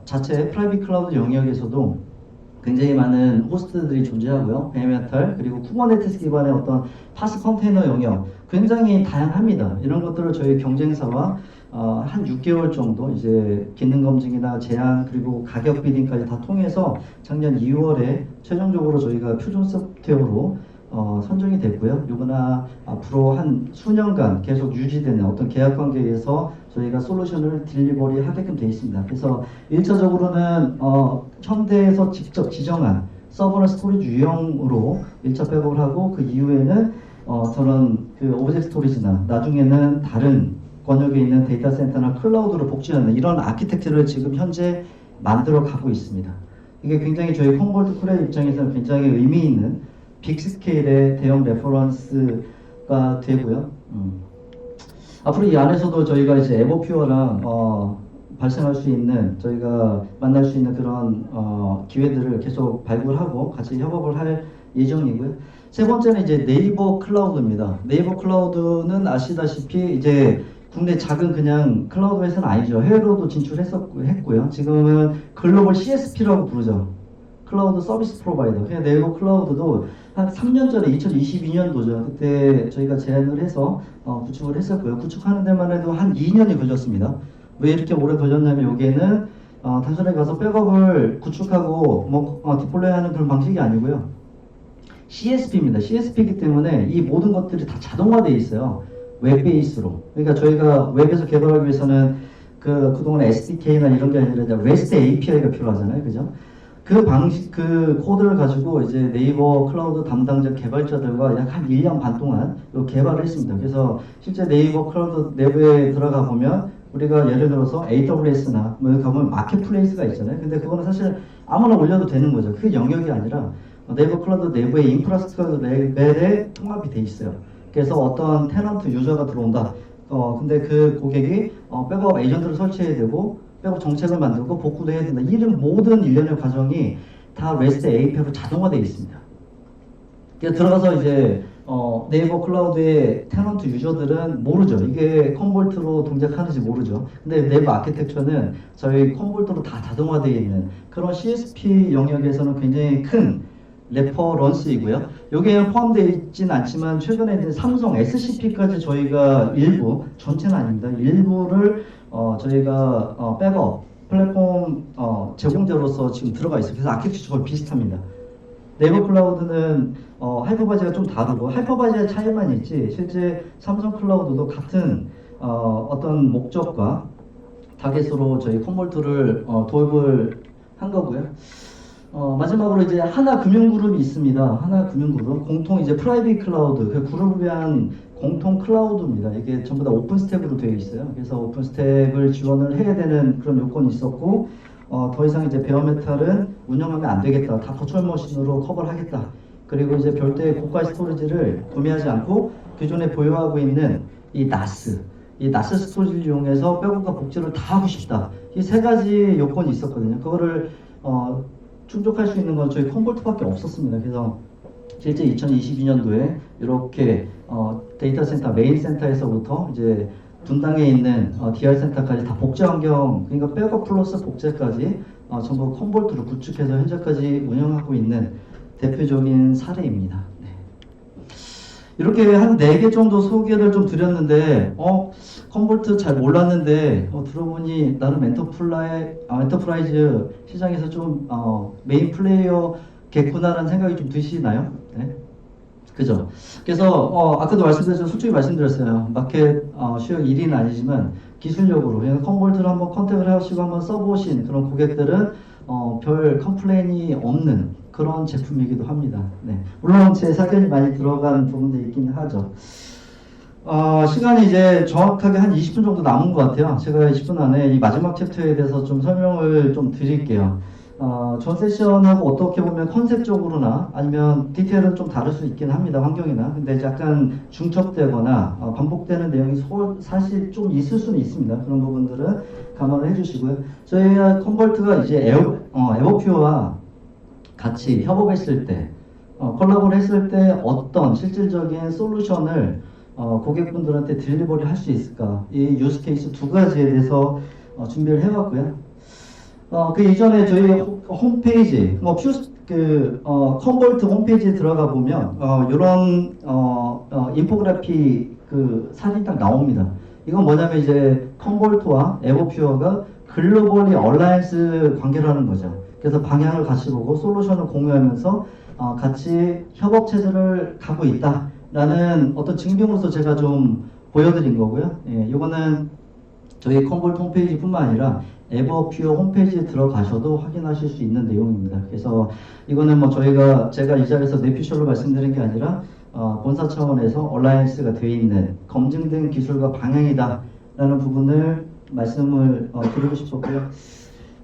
자체 프라이빗 클라우드 영역에서도 굉장히 많은 호스트들이 존재하고요. 베어메탈 그리고 쿠버네티스 기반의 어떤 파스 컨테이너 영역 굉장히 다양합니다. 이런 것들을 저희 경쟁사와 한 6개월 정도 이제 기능 검증이나 제한 그리고 가격 비딩까지 다 통해서 작년 2월에 최종적으로 저희가 표준 소프트웨어로 선정이 됐고요. 요거나 앞으로 한 수년간 계속 유지되는 어떤 계약 관계에서 저희가 솔루션을 딜리버리 하게끔 되어 있습니다. 그래서 1차적으로는 현대에서 직접 지정한 서버나 스토리지 유형으로 1차 백업을 하고 그 이후에는 저런 그 오브젝트 스토리지나 나중에는 다른 권역에 있는 데이터 센터나 클라우드로 복제하는 이런 아키텍처를 지금 현재 만들어 가고 있습니다. 이게 굉장히 저희 컴볼트 쿨의 입장에서는 굉장히 의미 있는 빅 스케일의 대형 레퍼런스가 되고요. 앞으로 이 안에서도 저희가 이제 에버퓨어랑 발생할 수 있는 저희가 만날 수 있는 그런 기회들을 계속 발굴하고 같이 협업을 할 예정이고요. 세 번째는 이제 네이버 클라우드입니다. 네이버 클라우드는 아시다시피 이제 국내 작은 그냥 클라우드 회사는 아니죠. 해외로도 진출했고요. 지금은 글로벌 CSP라고 부르죠. 클라우드 서비스 프로바이더. 그냥 네이버 클라우드도 한 3년 전에 2022년도죠. 그때 저희가 제안을 해서 구축을 했었고요. 구축하는 데만 해도 한 2년이 걸렸습니다. 왜 이렇게 오래 걸렸냐면 여기에는 단순하게 가서 백업을 구축하고 뭐 디플로이하는 그런 방식이 아니고요. CSP입니다. CSP이기 때문에 이 모든 것들이 다 자동화되어 있어요. 웹 베이스로. 그러니까 저희가 웹에서 개발하기 위해서는 그동안 SDK나 이런 게 아니라 REST API가 필요하잖아요. 그죠? 그 방식, 그 코드를 가지고 이제 네이버 클라우드 담당자 개발자들과 약 한 1년 반 동안 개발을 했습니다. 그래서 실제 네이버 클라우드 내부에 들어가 보면 우리가 예를 들어서 AWS나 뭐 여기 가보면 마켓플레이스가 있잖아요. 근데 그거는 사실 아무나 올려도 되는 거죠. 그 영역이 아니라 네이버 클라우드 내부에 인프라스트럭처 레벨에 통합이 돼 있어요. 그래서 어떤 테넌트 유저가 들어온다. 근데 그 고객이 백업 에이전트를 설치해야 되고 백업 정책을 만들고 복구도 해야 된다. 이런 모든 일련의 과정이 다 REST API로 자동화되어 있습니다. 그래서 들어가서 이제 네이버 클라우드의 테넌트 유저들은 모르죠. 이게 컴볼트로 동작하는지 모르죠. 근데 네이버 아키텍처는 저희 컴볼트로 다 자동화되어 있는 그런 CSP 영역에서는 굉장히 큰 레퍼런스이고요. 여기에 포함되어 있진 않지만 최근에 이제 삼성 SCP까지 저희가 일부, 전체는 아닙니다. 일부를 저희가 백업 플랫폼 제공자로서 지금 들어가 있어요. 그래서 아키텍처가 비슷합니다. 네이버 클라우드는 하이퍼바지가 좀 다르고 하이퍼바지의 차이만 있지 실제 삼성 클라우드도 같은 어떤 목적과 타겟으로 저희 컴볼트를 도입을 한 거고요. 마지막으로 이제 하나금융그룹이 있습니다. 하나금융그룹 공통 이제 프라이빗 클라우드 그 그룹을 위한 공통 클라우드입니다. 이게 전부 다 오픈스택으로 되어 있어요. 그래서 오픈스택을 지원을 해야 되는 그런 요건이 있었고 더 이상 이제 베어메탈은 운영하면 안 되겠다. 다 버추얼 머신으로 커버를 하겠다. 그리고 이제 별도의 고가 스토리지를 구매하지 않고 기존에 보유하고 있는 이 NAS 스토리지를 이용해서 백업과 복제를 다 하고 싶다. 이 세 가지 요건이 있었거든요. 그거를 충족할 수 있는 건 저희 컴볼트밖에 없었습니다. 그래서 실제 2022년도에 이렇게 데이터 센터 메인 센터에서부터 이제 분당에 있는 DR 센터까지 다 복제 환경, 그러니까 백업 플러스 복제까지 전부 컴볼트로 구축해서 현재까지 운영하고 있는 대표적인 사례입니다. 네. 이렇게 한 4개 정도 소개를 좀 드렸는데 컴볼트 잘 몰랐는데 들어보니 나름 엔터프라이즈 시장에서 좀 메인 플레이어겠구나라는 생각이 좀 드시나요? 네. 그죠? 그래서 아까도 말씀드렸지만 솔직히 말씀드렸어요. 마켓 슈어 1위는 아니지만 기술력으로 그냥 컴볼트를 한번 컨택을 하시고 한번 써보신 그런 고객들은 별 컴플레인이 없는 그런 제품이기도 합니다. 네. 물론 제 사견이 많이 들어간 부분도 있긴 하죠. 시간이 이제 정확하게 한 20분 정도 남은 것 같아요. 제가 20분 안에 이 마지막 챕터에 대해서 좀 설명을 좀 드릴게요. 전 세션하고 어떻게 보면 컨셉적으로나 아니면 디테일은 좀 다를 수 있긴 합니다. 환경이나. 근데 약간 중첩되거나 반복되는 내용이 사실 좀 있을 수는 있습니다. 그런 부분들은 감안을 해주시고요. 저희가 컨벌트가 이제 에버퓨어와 같이 협업했을 때, 콜라보를 했을 때 어떤 실질적인 솔루션을 고객분들한테 딜리버리 할 수 있을까? 이 유스 케이스 2가지에 대해서 준비를 해봤고요. 그 이전에 저희 홈페이지, 컴볼트 홈페이지에 들어가 보면, 이런, 인포그래피 사진이 딱 나옵니다. 이건 뭐냐면 이제 컴볼트와 에버퓨어가 글로벌리 얼라이언스 관계를 하는 거죠. 그래서 방향을 같이 보고 솔루션을 공유하면서, 같이 협업 체제를 가고 있다라는 어떤 증빙으로서 제가 좀 보여드린 거고요. 예, 이거는 저희 컴볼트 홈페이지뿐만 아니라 에버퓨어 홈페이지에 들어가셔도 확인하실 수 있는 내용입니다. 그래서 이거는 뭐 제가 이 자리에서 내피셜로 말씀드린 게 아니라 본사 차원에서 얼라이언스가 되어 있는 검증된 기술과 방향이다 라는 부분을 말씀을 드리고 싶었고요.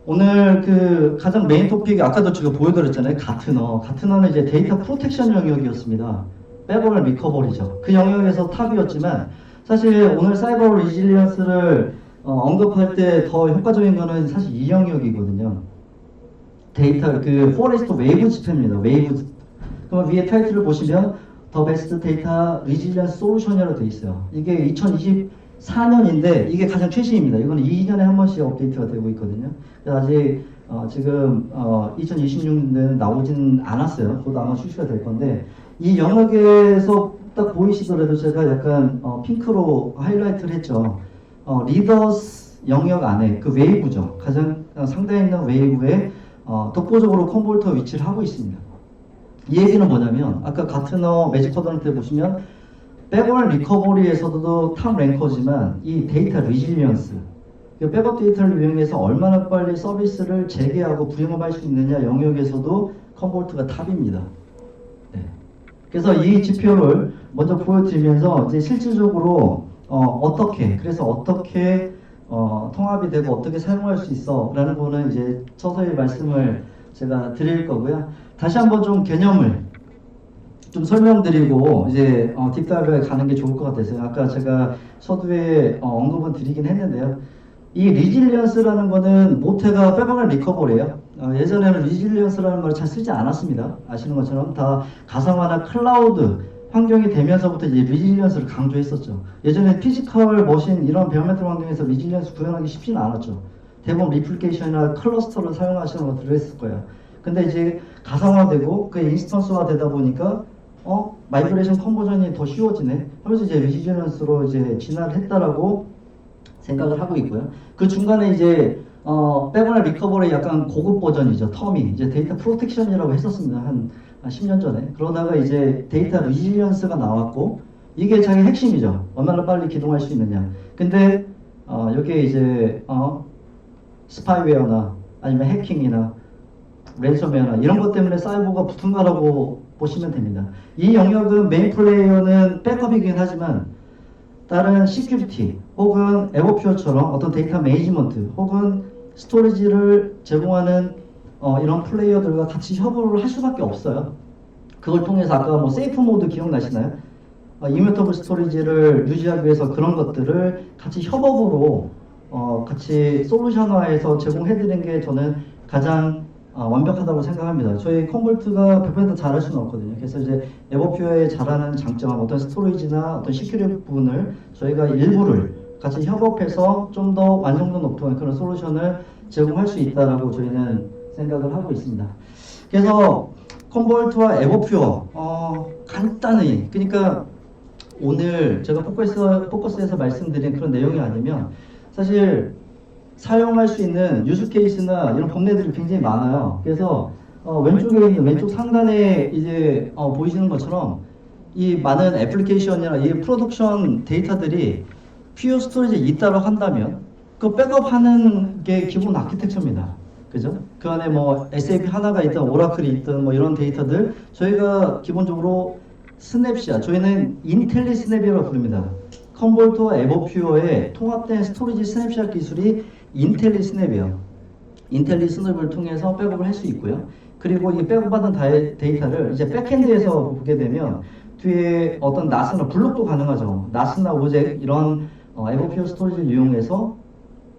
오늘 가장 메인 토픽이 아까도 제가 보여드렸잖아요. 가트너는 이제 데이터 프로텍션 영역이었습니다. 백오버 리커버리죠. 그 영역에서 탑이었지만 사실 오늘 사이버 리질리언스를 언급할 때 더 효과적인 거는 사실 이 영역이거든요. 데이터, 포레스트 웨이브 지표입니다. 웨이브. 그럼 위에 타이틀을 보시면 더 베스트 데이터 리질리언스 솔루션이라고 되어 있어요. 이게 2024년인데 이게 가장 최신입니다. 이거는 2년에 한 번씩 업데이트가 되고 있거든요. 아직 지금 2026년에는 나오진 않았어요. 곧 아마 출시가 될 건데 이 영역에서 딱 보이시더라도 제가 약간 핑크로 하이라이트를 했죠. 리더스 영역 안에 그 웨이브죠. 가장 상단에 있는 웨이브에 독보적으로 컴볼터 위치를 하고 있습니다. 이 얘기는 뭐냐면 아까 가트너 매직 쿼드런트 보시면 백업 리커버리에서도 탑 랭커지만 이 데이터 리질리언스 백업 데이터를 이용해서 얼마나 빨리 서비스를 재개하고 부영업할 수 있느냐 영역에서도 컴볼트가 탑입니다. 네. 그래서 이 지표를 먼저 보여드리면서 이제 실질적으로 어떻게 통합이 되고 어떻게 사용할 수 있어 라는 거는 이제 서서히 말씀을 제가 드릴 거고요. 다시 한번 좀 개념을 좀 설명드리고 이제 딥다이브에 가는 게 좋을 것 같아서요. 아까 제가 서두에 언급은 드리긴 했는데요. 이 리질리언스라는 거는 모태가 백업을 리커버리예요. 예전에는 리질리언스라는 말을 잘 쓰지 않았습니다. 아시는 것처럼 다 가상화나 클라우드 환경이 되면서부터 이제 리질리언스를 강조했었죠. 예전에 피지컬 머신 이런 베어메탈 환경에서 리질리언스 구현하기 쉽지는 않았죠. 대부분 리플리케이션이나 클러스터를 사용하시는 것들을 했을 거예요. 근데 이제 가상화되고 그 인스턴스화 되다 보니까 마이그레이션 컨버전이 더 쉬워지네 하면서 이제 리질리언스로 이제 진화를 했다라고 생각을 하고 있고요. 그 중간에 이제 백업이나 리커버리 약간 고급 버전이죠. 텀이 이제 데이터 프로텍션이라고 했었습니다. 한 10년 전에. 그러다가 이제 데이터 리질리언스가 나왔고 이게 자기 핵심이죠. 얼마나 빨리 기동할 수 있느냐. 근데 여기에 이제 스파이웨어나 아니면 해킹이나 랜섬웨어나 이런 것 때문에 사이버가 붙은 거라고 보시면 됩니다. 이 영역은 메인 플레이어는 백업이긴 하지만 다른 시큐리티 혹은 에버퓨어처럼 어떤 데이터 매니지먼트 혹은 스토리지를 제공하는 이런 플레이어들과 같이 협업을 할 수밖에 없어요. 그걸 통해서 아까 뭐 세이프 모드 기억나시나요? 이뮤터블 스토리지를 유지하기 위해서 그런 것들을 같이 협업으로 같이 솔루션화해서 제공해드리는 게 저는 가장 완벽하다고 생각합니다. 저희 컴볼트가 100% 잘할 수는 없거든요. 그래서 이제 에버퓨어에 잘하는 장점, 어떤 스토리지나 어떤 시큐리티 부분을 저희가 일부를 같이 협업해서 좀 더 완성도 높은 그런 솔루션을 제공할 수 있다라고 저희는 생각을 하고 있습니다. 그래서 컴볼트와 에버퓨어 간단히, 그러니까 오늘 제가 포커스에서 말씀드린 그런 내용이 아니면 사실 사용할 수 있는 유즈 케이스나 이런 법례들이 굉장히 많아요. 그래서 왼쪽에 있는 왼쪽 상단에 이제 보이시는 것처럼 이 많은 애플리케이션이나 이 프로덕션 데이터들이 퓨어 스토리지에 있다고 한다면 그 백업하는 게 기본 아키텍처입니다. 그죠? 그 안에 뭐 SAP 하나가 있든 오라클이 있든 뭐 이런 데이터들 저희가 기본적으로 스냅샷, 저희는 인텔리 스냅이라고 부릅니다. 컴볼트와 에버퓨어의 통합된 스토리지 스냅샷 기술이 인텔리 스냅이에요. 인텔리 스냅을 통해서 백업을 할 수 있고요. 그리고 이 백업받은 데이터를 이제 백엔드에서 보게 되면 뒤에 어떤 나스나 블록도 가능하죠. 나스나 오젝 이런 에버퓨어 스토리지를 이용해서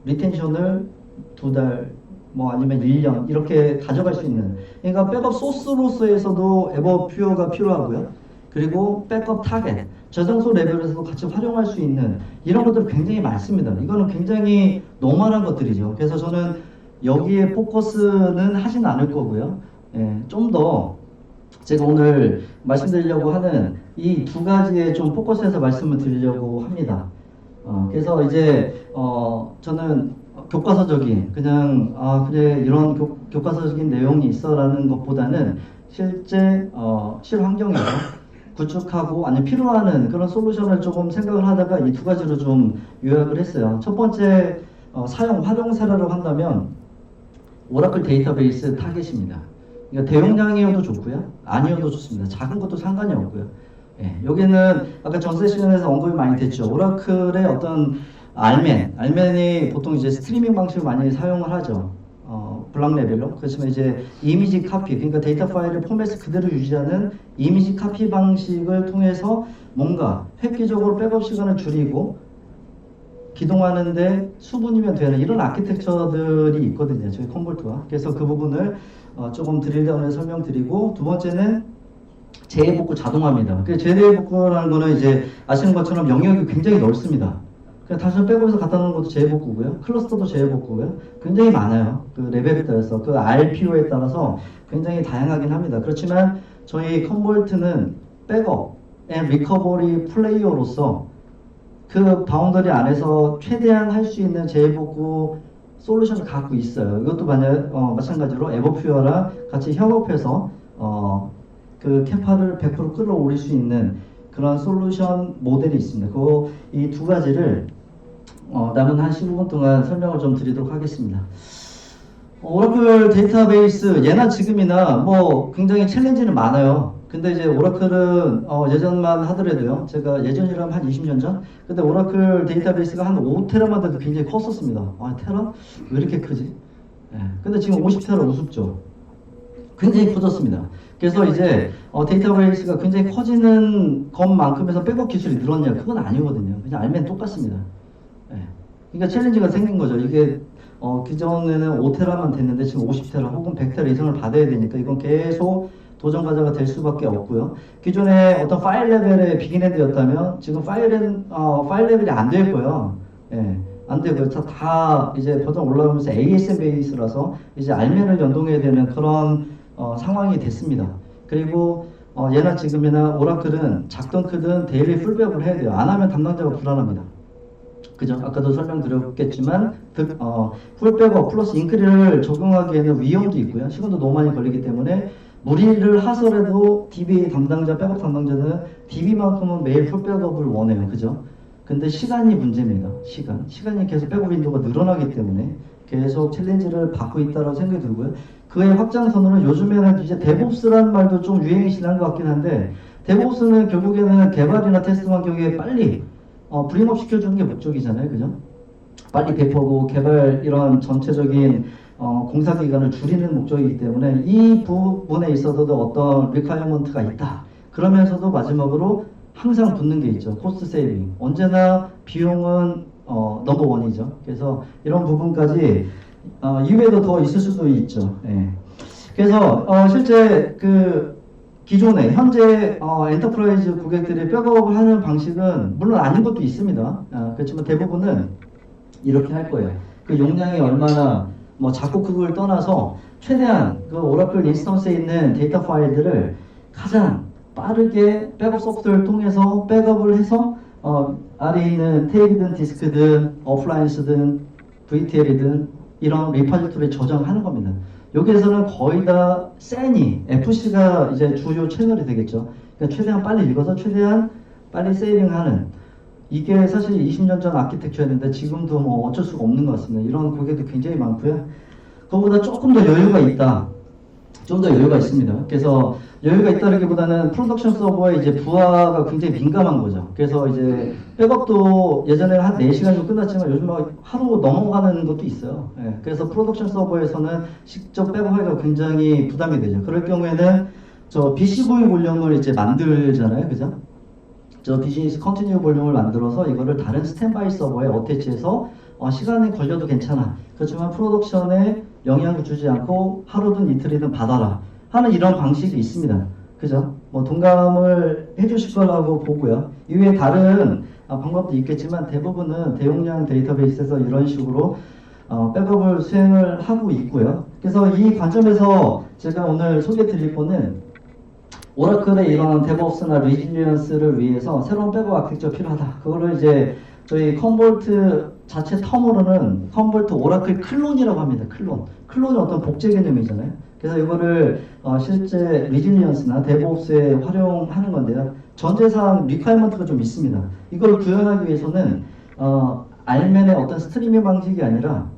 리텐션을 2달 뭐 아니면 1년 이렇게 가져갈 수 있는, 그러니까 백업 소스로서에서도 에버퓨어가 필요하고요. 그리고 백업 타겟, 저장소 레벨에서도 같이 활용할 수 있는 이런 것들이 굉장히 많습니다. 이거는 굉장히 노멀한 것들이죠. 그래서 저는 여기에 포커스는 하진 않을 거고요. 예, 좀 더 제가 오늘 말씀드리려고 하는 이 두 가지에 좀 포커스해서 말씀을 드리려고 합니다. 그래서 이제 저는 교과서적인 그냥 그래 이런 교과서적인 내용이 있어라는 것보다는 실제 실환경에서 구축하고 아니 필요하는 그런 솔루션을 조금 생각을 하다가 이 두 가지로 좀 요약을 했어요. 첫 번째 사용 활용 사례로 한다면 오라클 데이터베이스 타겟입니다. 그러니까 대용량이어도 좋고요, 아니어도 좋습니다. 작은 것도 상관이 없고요. 예, 여기는 아까 전 세션에서 언급이 많이 됐죠. 오라클의 어떤 알맨이 보통 이제 스트리밍 방식을 많이 사용을 하죠. 블락 레벨로. 그렇지만 이제 이미지 카피, 그러니까 데이터 파일의 포맷을 그대로 유지하는 이미지 카피 방식을 통해서 뭔가 획기적으로 백업 시간을 줄이고 기동하는데 수분이면 되는 이런 아키텍처들이 있거든요. 저희 컴볼트와. 그래서 그 부분을 조금 드릴다운에 설명드리고, 두 번째는 재해복구 자동화입니다. 그 재해복구라는 거는 이제 아시는 것처럼 영역이 굉장히 넓습니다. 그냥 단순히 백업에서 갖다 놓는 것도 재해복구고요. 클러스터도 재해복구고요. 굉장히 많아요. 그 레벨에 따라서, 그 RPO에 따라서 굉장히 다양하긴 합니다. 그렇지만 저희 컴볼트는 백업 앤 리커버리 플레이어로서 그 바운더리 안에서 최대한 할 수 있는 재해복구 솔루션을 갖고 있어요. 이것도 마찬가지로 에버퓨어랑 같이 협업해서 그 캐파를 100% 끌어올릴 수 있는 그런 솔루션 모델이 있습니다. 이 두 가지를 남은 한 15분 동안 설명을 좀 드리도록 하겠습니다. 오라클 데이터베이스 예나 지금이나 뭐 굉장히 챌린지는 많아요. 근데 이제 오라클은 예전만 하더라도요, 제가 예전이라면 한 20년 전, 근데 오라클 데이터베이스가 한 5테라만 돼도 굉장히 컸었습니다. 테라? 왜 이렇게 크지? 예. 근데 지금 50테라 우습죠. 굉장히 커졌습니다. 그래서 이제 데이터베이스가 굉장히 커지는 것만큼에서 백업 기술이 늘었냐? 그건 아니거든요. 그냥 알면 똑같습니다. 예. 그러니까 챌린지가 생긴 거죠. 이게 기존에는 5테라만 됐는데 지금 50테라 혹은 100테라 이상을 받아야 되니까 이건 계속 도전 과제가 될 수밖에 없고요. 기존에 어떤 파일 레벨의 비기너였다면 지금 파일 레벨이 안 될 거예요. 예. 안 되고요. 다 이제 버전 올라오면서 ASM 베이스라서 이제 알맨을 연동해야 되는 그런 상황이 됐습니다. 그리고 예나 지금이나 오라클은 작든 크든 데일리 풀백업을 해야 돼요. 안 하면 담당자가 불안합니다. 그죠? 아까도 설명드렸겠지만 풀백업 플러스 인크리를 적용하기에는 위험도 있고요. 시간도 너무 많이 걸리기 때문에 무리를 하더라도 DB 담당자, 백업 담당자는 DB만큼은 매일 풀백업을 원해요. 그죠? 근데 시간이 문제입니다. 시간이 계속 백업 빈도가 늘어나기 때문에 계속 챌린지를 받고 있다고 생각이 들고요. 그의 확장선으로 요즘에는 이제 데브옵스라는 말도 좀 유행이 지난 것 같긴 한데, 데브옵스는 결국에는 개발이나 테스트 환경에 빨리 브림업 시켜주는 게 목적이잖아요. 그죠? 빨리 배포하고 개발 이런 전체적인 공사 기간을 줄이는 목적이기 때문에 이 부분에 있어서도 어떤 리콰이어먼트가 있다. 그러면서도 마지막으로 항상 붙는 게 있죠. 코스트 세이빙. 언제나 비용은 넘버원이죠. 그래서 이런 부분까지 이외에도 더 있을 수도 있죠. 예. 그래서 실제 그 기존에 현재 엔터프라이즈 고객들이 백업을 하는 방식은 물론 아닌 것도 있습니다. 그렇지만 대부분은 이렇게 할 거예요. 그 용량이 얼마나 뭐 작고 크고를 떠나서 최대한 그 오라클 인스턴스에 있는 데이터 파일들을 가장 빠르게 백업 소프트웨어를 통해서 백업을 해서 아래에 있는 테이프든 디스크든 어플라이언스든 VTL이든 이런 리파지토리에 저장하는 겁니다. 여기에서는 거의 다 세니, FC가 이제 주요 채널이 되겠죠. 그러니까 최대한 빨리 읽어서 최대한 빨리 세이빙하는, 이게 사실 20년 전 아키텍처였는데 지금도 뭐 어쩔 수가 없는 것 같습니다. 이런 고객도 굉장히 많고요. 그거보다 조금 더 여유가 있다. 좀 더 여유가 있습니다. 그래서 여유가 있다기보다는 프로덕션 서버에 이제 부하가 굉장히 민감한 거죠. 그래서 이제 백업도 예전에는 한 4시간이면 끝났지만 요즘 막 하루 넘어가는 것도 있어요. 예, 그래서 프로덕션 서버에서는 직접 백업하기가 굉장히 부담이 되죠. 그럴 경우에는 저 BCV 볼륨을 이제 만들잖아요. 그죠? 저 비즈니스 컨티뉴 볼륨을 만들어서 이거를 다른 스탠바이 서버에 어태치해서 시간이 걸려도 괜찮아. 그렇지만 프로덕션에 영향을 주지 않고 하루든 이틀이든 받아라 하는 이런 방식이 있습니다. 그죠? 뭐 동감을 해주실 거라고 보고요. 이외에 다른 방법도 있겠지만 대부분은 대용량 데이터베이스에서 이런 식으로 백업을 수행을 하고 있고요. 그래서 이 관점에서 제가 오늘 소개해 드릴 거는 오라클의 이런 데브옵스나 리질리언스를 위해서 새로운 백업 아키텍처 필요하다. 그거를 이제 저희 컴볼트 자체 텀으로는 컴볼트 오라클 클론이라고 합니다. 클론은 어떤 복제 개념이잖아요. 그래서 이거를 실제 리질리언스나 데브옵스에 활용하는 건데요. 전제상 리퀘어먼트가 좀 있습니다. 이걸 구현하기 위해서는 알맨의 어떤 스트리밍 방식이 아니라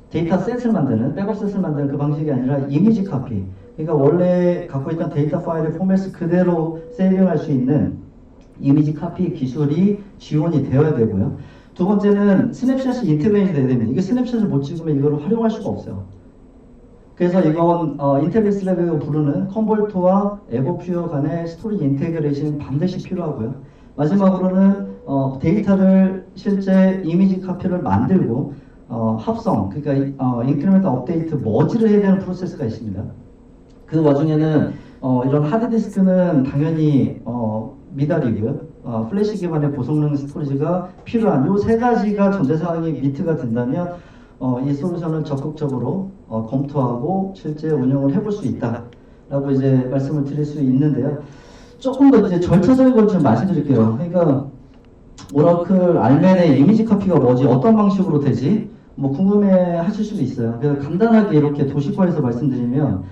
데이터 셋을 만드는, 백업 셋을 만드는 그 방식이 아니라 이미지 카피. 그러니까 원래 갖고 있던 데이터 파일의 포맷을 그대로 세이빙할 수 있는 이미지 카피 기술이 지원이 되어야 되고요. 두 번째는 스냅샷이 인테그레이션이 돼야 됩니다. 이게 스냅샷을 못 찍으면 이거를 활용할 수가 없어요. 그래서 이건 인텔리스 랩이라고 부르는 컴볼트와 에버퓨어 간의 스토리 인테그레이션이 반드시 필요하고요. 마지막으로는 데이터를 실제 이미지 카피를 만들고 합성, 그러니까 인크리멘트 업데이트 머지를 해야 되는 프로세스가 있습니다. 그 와중에는 이런 하드디스크는 당연히 미달이고요. 플래시 기반의 고성능 스토리지가 필요한 이 세 가지가 전제사항이 미트가 된다면 이 솔루션을 적극적으로 검토하고 실제 운영을 해볼 수 있다라고 이제 말씀을 드릴 수 있는데요. 조금 더 이제 절차적인 걸 좀 말씀드릴게요. 그러니까 오라클 알맨의 이미지 카피가 뭐지, 어떤 방식으로 되지, 뭐 궁금해 하실 수도 있어요. 그래서 간단하게 이렇게 도식화해서 말씀드리면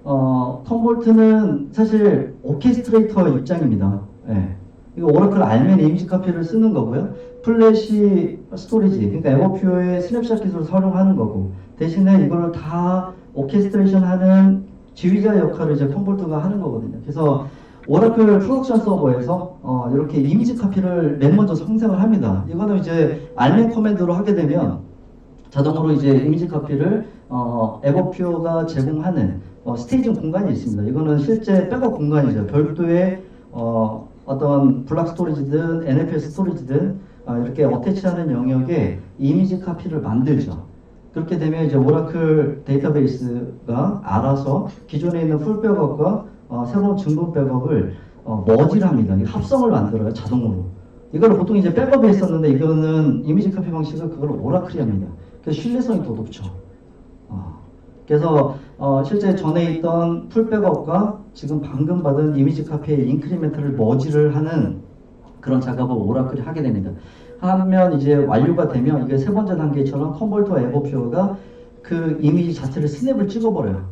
컴볼트는 사실 오케스트레이터 입장입니다. 예. 이거 오라클 알맨 이미지 카피를 쓰는 거고요. 플래시 스토리지, 그러니까 에버퓨어의 스냅샷 기술을 활용하는 거고, 대신에 이걸 다 오케스트레이션 하는 지휘자 역할을 이제 컴볼트가 하는 거거든요. 그래서 오라클 프로덕션 서버에서 이렇게 이미지 카피를 맨 먼저 생성을 합니다. 이거는 이제 알맨 커맨드로 하게 되면 자동으로 이제 이미지 카피를 에버퓨어가 제공하는 스테이징 공간이 있습니다. 이거는 실제 백업 공간이죠. 별도의 어떤 블락 스토리지든 NFS 스토리지든 이렇게 어태치하는 영역에 이미지 카피를 만들죠. 그렇게 되면 이제 오라클 데이터베이스가 알아서 기존에 있는 풀 백업과 새로운 증거 백업을 머지를 합니다. 합성을 만들어요, 자동으로. 이걸 보통 이제 백업에 있었는데 이거는 이미지 카피 방식을 그걸 오라클이 합니다. 그래서 신뢰성이 더 높죠. 그래서 실제 전에 있던 풀 백업과 지금 방금 받은 이미지 카피의 인크리멘트를 머지를 하는 그런 작업을 오라클이 하게 됩니다. 하면 이제 완료가 되면 이게 세 번째 단계처럼 컨버터와 에버퓨어가 그 이미지 자체를 스냅을 찍어버려요.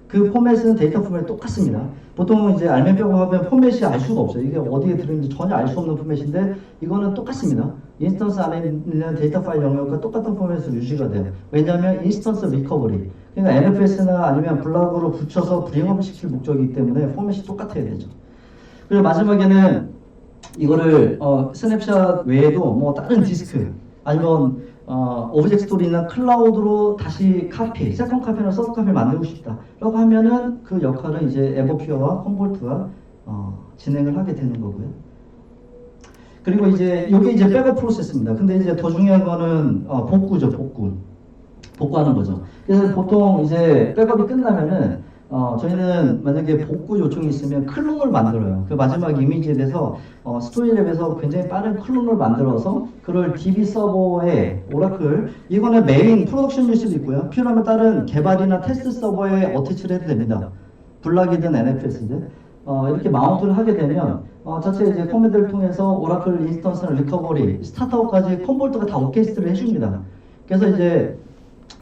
그 포맷은 데이터 포맷이 똑같습니다. 보통 이제 알맨 백업하면 포맷이 알 수가 없어요. 이게 어디에 들어있는지 전혀 알 수 없는 포맷인데 이거는 똑같습니다. 인스턴스 안에 있는 데이터 파일 영역과 똑같은 포맷으로 유지가 돼요. 왜냐하면 인스턴스 리커버리, 그러니까 NFS나 아니면 블락으로 붙여서 브링업을 시킬 목적이기 때문에 포맷이 똑같아야 되죠. 그리고 마지막에는 이거를 스냅샷 외에도 뭐 다른 디스크 아니면 오브젝트 스토리나 클라우드로 다시 카피, 세컨 카피나 서드 카피를 만들고 싶다 라고 하면은 그 역할은 이제 에버퓨어와 컴볼트가 진행을 하게 되는 거고요. 그리고 이제 이게 이제 백업 프로세스입니다. 근데 이제 더 중요한 거는 복구죠. 복구하는 거죠. 그래서 보통 이제 백업이 끝나면은 저희는 만약에 복구 요청이 있으면 클론을 만들어요. 그 마지막 이미지에 대해서 스토리랩에서 굉장히 빠른 클론을 만들어서 그걸 DB 서버에 오라클, 이거는 메인 프로덕션 뉴스도 있고요. 필요하면 다른 개발이나 테스트 서버에 어태치를 해도 됩니다. 블락이든 NFS든. 이렇게 마운트를 하게 되면 자체 이제 커맨드를 통해서 오라클 인스턴스나 리커버리, 스타트업까지 콤볼트가 다 오케스트를 해줍니다. 그래서 이제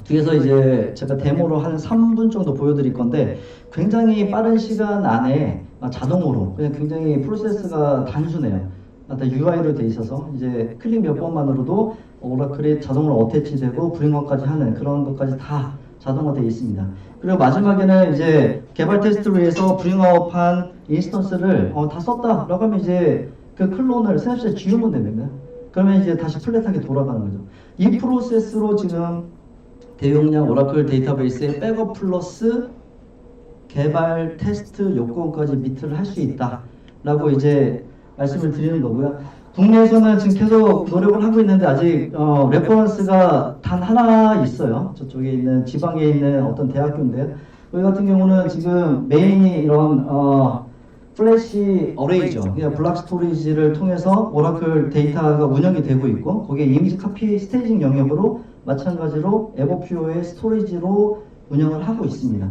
뒤에서 이제 제가 데모로 한 3분 정도 보여드릴 건데 굉장히 빠른 시간 안에 자동으로 그냥 굉장히 프로세스가 단순해요. UI로 돼 있어서 이제 클릭 몇 번만으로도 오라클이 자동으로 어태치되고 브링업까지 하는 그런 것까지 다 자동화되어 있습니다. 그리고 마지막에는 이제 개발 테스트를 위해서 브링업한 인스턴스를 다 썼다라고 하면 이제 그 클론을 스냅샷에 지우면 됩니다. 그러면 이제 다시 플랫하게 돌아가는 거죠. 이 프로세스로 지금 대용량 오라클 데이터베이스의 백업 플러스 개발 테스트 요건까지 미트를 할 수 있다라고 이제 말씀을 드리는 거고요. 국내에서는 지금 계속 노력을 하고 있는데 아직 레퍼런스가 단 하나 있어요. 저쪽에 있는 지방에 있는 어떤 대학교인데요. 여기 같은 경우는 지금 메인이 이런 플래시 어레이죠. 그냥 블락 스토리지를 통해서 오라클 데이터가 운영이 되고 있고 거기에 이미지 카피 스테이징 영역으로 마찬가지로 에버퓨어의 스토리지로 운영을 하고 있습니다.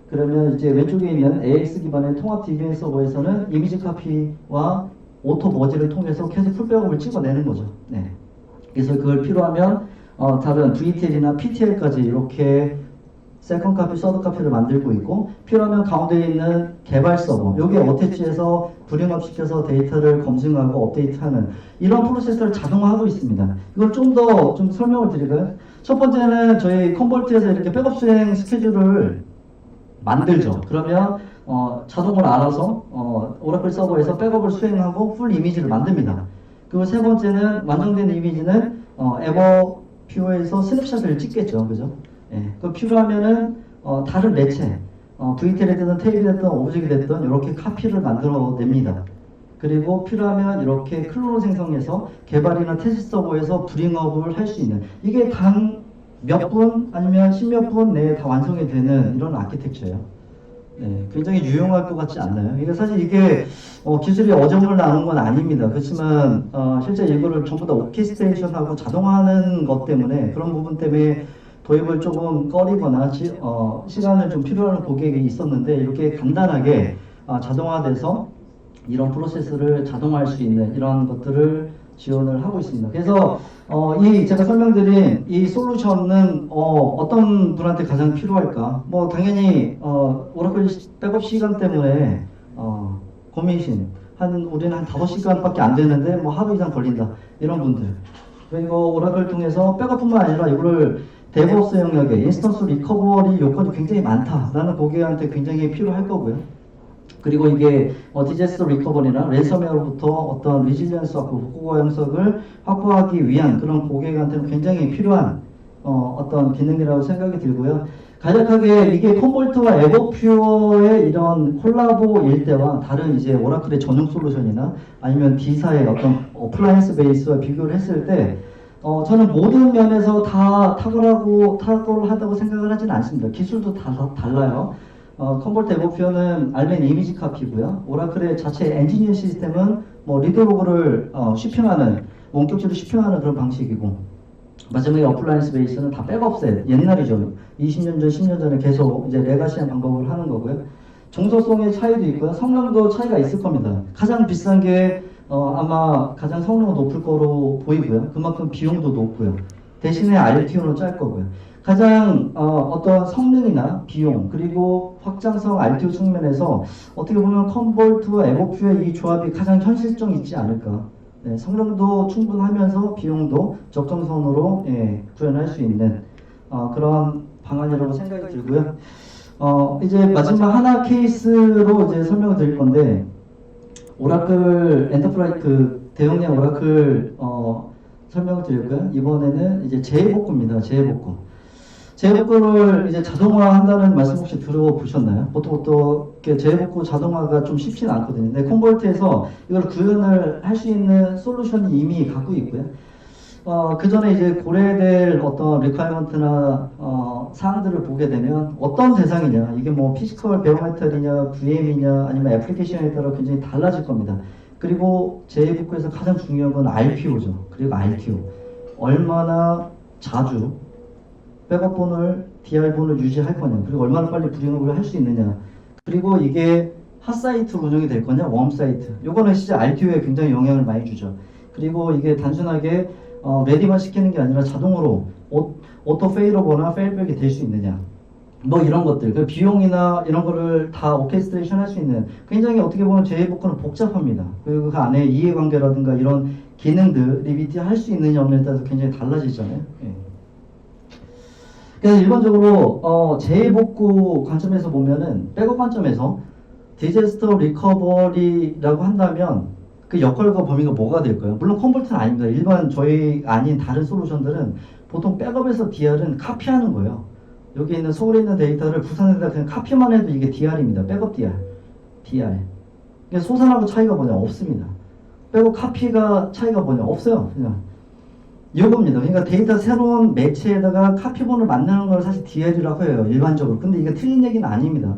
그러면 이제 왼쪽에 있는 AX 기반의 통합 DBM 서버에서는 이미지 카피와 오토 머지를 통해서 계속 풀백업을 찍어내는 거죠. 네. 그래서 그걸 필요하면 다른 VTL이나 PTL까지 이렇게 세컨 카피, 서드 카피를 만들고 있고 필요하면 가운데 있는 개발 서버 여기에 어태치해서 브링업 시켜서 데이터를 검증하고 업데이트하는 이런 프로세스를 자동화하고 있습니다. 이걸 좀 더 좀 설명을 드릴까요? 첫 번째는 저희 컴볼트에서 이렇게 백업 수행 스케줄을 만들죠. 그러면 자동으로 알아서 오라클 서버에서 백업을 수행하고 풀 이미지를 만듭니다. 그리고 세 번째는 완성된 이미지는 에버퓨어에서 스냅샷을 찍겠죠. 그죠? 예, 그 필요하면은 다른 매체, VTL이 됐든 테이블이 됐든 오브젝이 됐든 이렇게 카피를 만들어냅니다. 그리고 필요하면 이렇게 클론을 생성해서 개발이나 테스트 서버에서 브링업을 할 수 있는 이게 단 몇 분 아니면 십몇 분 내에 다 완성이 되는 이런 아키텍처예요. 네, 굉장히 유용할 것 같지 않나요? 이게 사실 이게 기술이 어제 오늘 나오는 건 아닙니다. 그렇지만 실제 이거를 전부 다 오케스트레이션하고 자동화하는 것 때문에 그런 부분 때문에 도입을 조금 꺼리거나 시간을 좀 필요한 고객이 있었는데 이렇게 간단하게 자동화돼서 이런 프로세스를 자동화할 수 있는 이런 것들을 지원을 하고 있습니다. 그래서 이 제가 설명드린 이 솔루션은 어떤 분한테 가장 필요할까? 뭐 당연히 오라클 백업 시간 때문에 고민이신 우리는 한 5시간밖에 안 되는데 뭐 하루 이상 걸린다 이런 분들 그리고 오라클 통해서 백업뿐만 아니라 이거를 데브옵스 영역에 인스턴스 리커버리 요건이 굉장히 많다라는 고객한테 굉장히 필요할 거고요. 그리고 이게 디제스터 리커버리나 랜섬웨어로부터 어떤 리질리언스와 복구 형성을 확보하기 위한 그런 고객한테는 굉장히 필요한 어떤 기능이라고 생각이 들고요. 간략하게 이게 콤볼트와 에버퓨어의 이런 콜라보일 때와 다른 이제 오라클의 전용 솔루션이나 아니면 D사의 어떤 어플라이언스 베이스와 비교를 했을 때 저는 모든 면에서 다 탁월하다고 생각을 하지는 않습니다. 기술도 다 달라요. 컴볼트 에버퓨어는 알멘 이미지 카피고요. 오라클의 자체 엔지니어 시스템은 뭐 리더로그를 쉬핑하는 원격지로 쉬핑하는 그런 방식이고 마지막에 어플라이언스 베이스는 다 백업셋 옛날이죠. 20년 전, 10년 전에 계속 이제 레가시한 방법을 하는 거고요. 정서성의 차이도 있고요. 성능도 차이가 있을 겁니다. 가장 비싼 게 아마 가장 성능은 높을 거로 보이고요. 그만큼 비용도 높고요. 대신에 RTO는 짤 거고요. 가장 어떤 성능이나 비용 그리고 확장성 RTO 측면에서 어떻게 보면 컴볼트와 에버퓨어의 이 조합이 가장 현실성 있지 않을까. 네, 성능도 충분하면서 비용도 적정선으로 구현할 수 있는 그런 방안이라고 생각이 들고요. 이제 마지막 하나 케이스로 이제 설명을 드릴 건데 오라클 엔터프라이즈 대용량 오라클 설명을 드릴까요? 이번에는 이제 재복구입니다. 재복구를 이제 자동화한다는 말씀 혹시 들어보셨나요? 보통 어떻게 재복구 자동화가 좀 쉽지는 않거든요. 근데 콤볼트에서 이걸 구현을 할 수 있는 솔루션이 이미 갖고 있고요. 그 전에 이제 고려될 어떤 리퀘어먼트나 사항들을 보게 되면 어떤 대상이냐, 이게 뭐 피지컬 베어메탈이냐, VM이냐, 아니면 애플리케이션에 따라 굉장히 달라질 겁니다. 그리고 제2북에서 가장 중요한 건 RPO죠. 그리고 RTO. 얼마나 자주 백업본을, DR본을 유지할 거냐, 그리고 얼마나 빨리 브링업을 할 수 있느냐, 그리고 이게 핫사이트로 운영이 될 거냐, 웜사이트. 요거는 진짜 RTO에 굉장히 영향을 많이 주죠. 그리고 이게 단순하게 레디만 시키는 게 아니라 자동으로 오토 페일오버나 페일백이 될 수 있느냐, 뭐 이런 것들, 그 비용이나 이런 거를 다 오케스트레이션 할 수 있는, 굉장히 어떻게 보면 제2복구는 복잡합니다. 그리고 그 안에 이해관계라든가 이런 기능들이 밑에 할 수 있느냐 없느냐에 따라서 굉장히 달라지잖아요. 예. 그래서 일반적으로 제2복구 관점에서 보면은, 백업 관점에서 디제스터 리커버리라고 한다면 그 역할과 범위가 뭐가 될까요? 물론 컨볼트는 아닙니다. 일반 저희 아닌 다른 솔루션들은 보통 백업에서 DR은 카피하는 거예요. 여기 있는 서울에 있는 데이터를 부산에다 그냥 카피만 해도 이게 DR입니다. 백업 DR. 그러니까 소산하고 차이가 뭐냐? 없습니다. 백업 카피가 차이가 뭐냐? 없어요. 그냥 이겁니다. 그러니까 데이터 새로운 매체에다가 카피본을 만드는 걸 사실 DL이라고 해요. 일반적으로. 근데 이게 틀린 얘기는 아닙니다.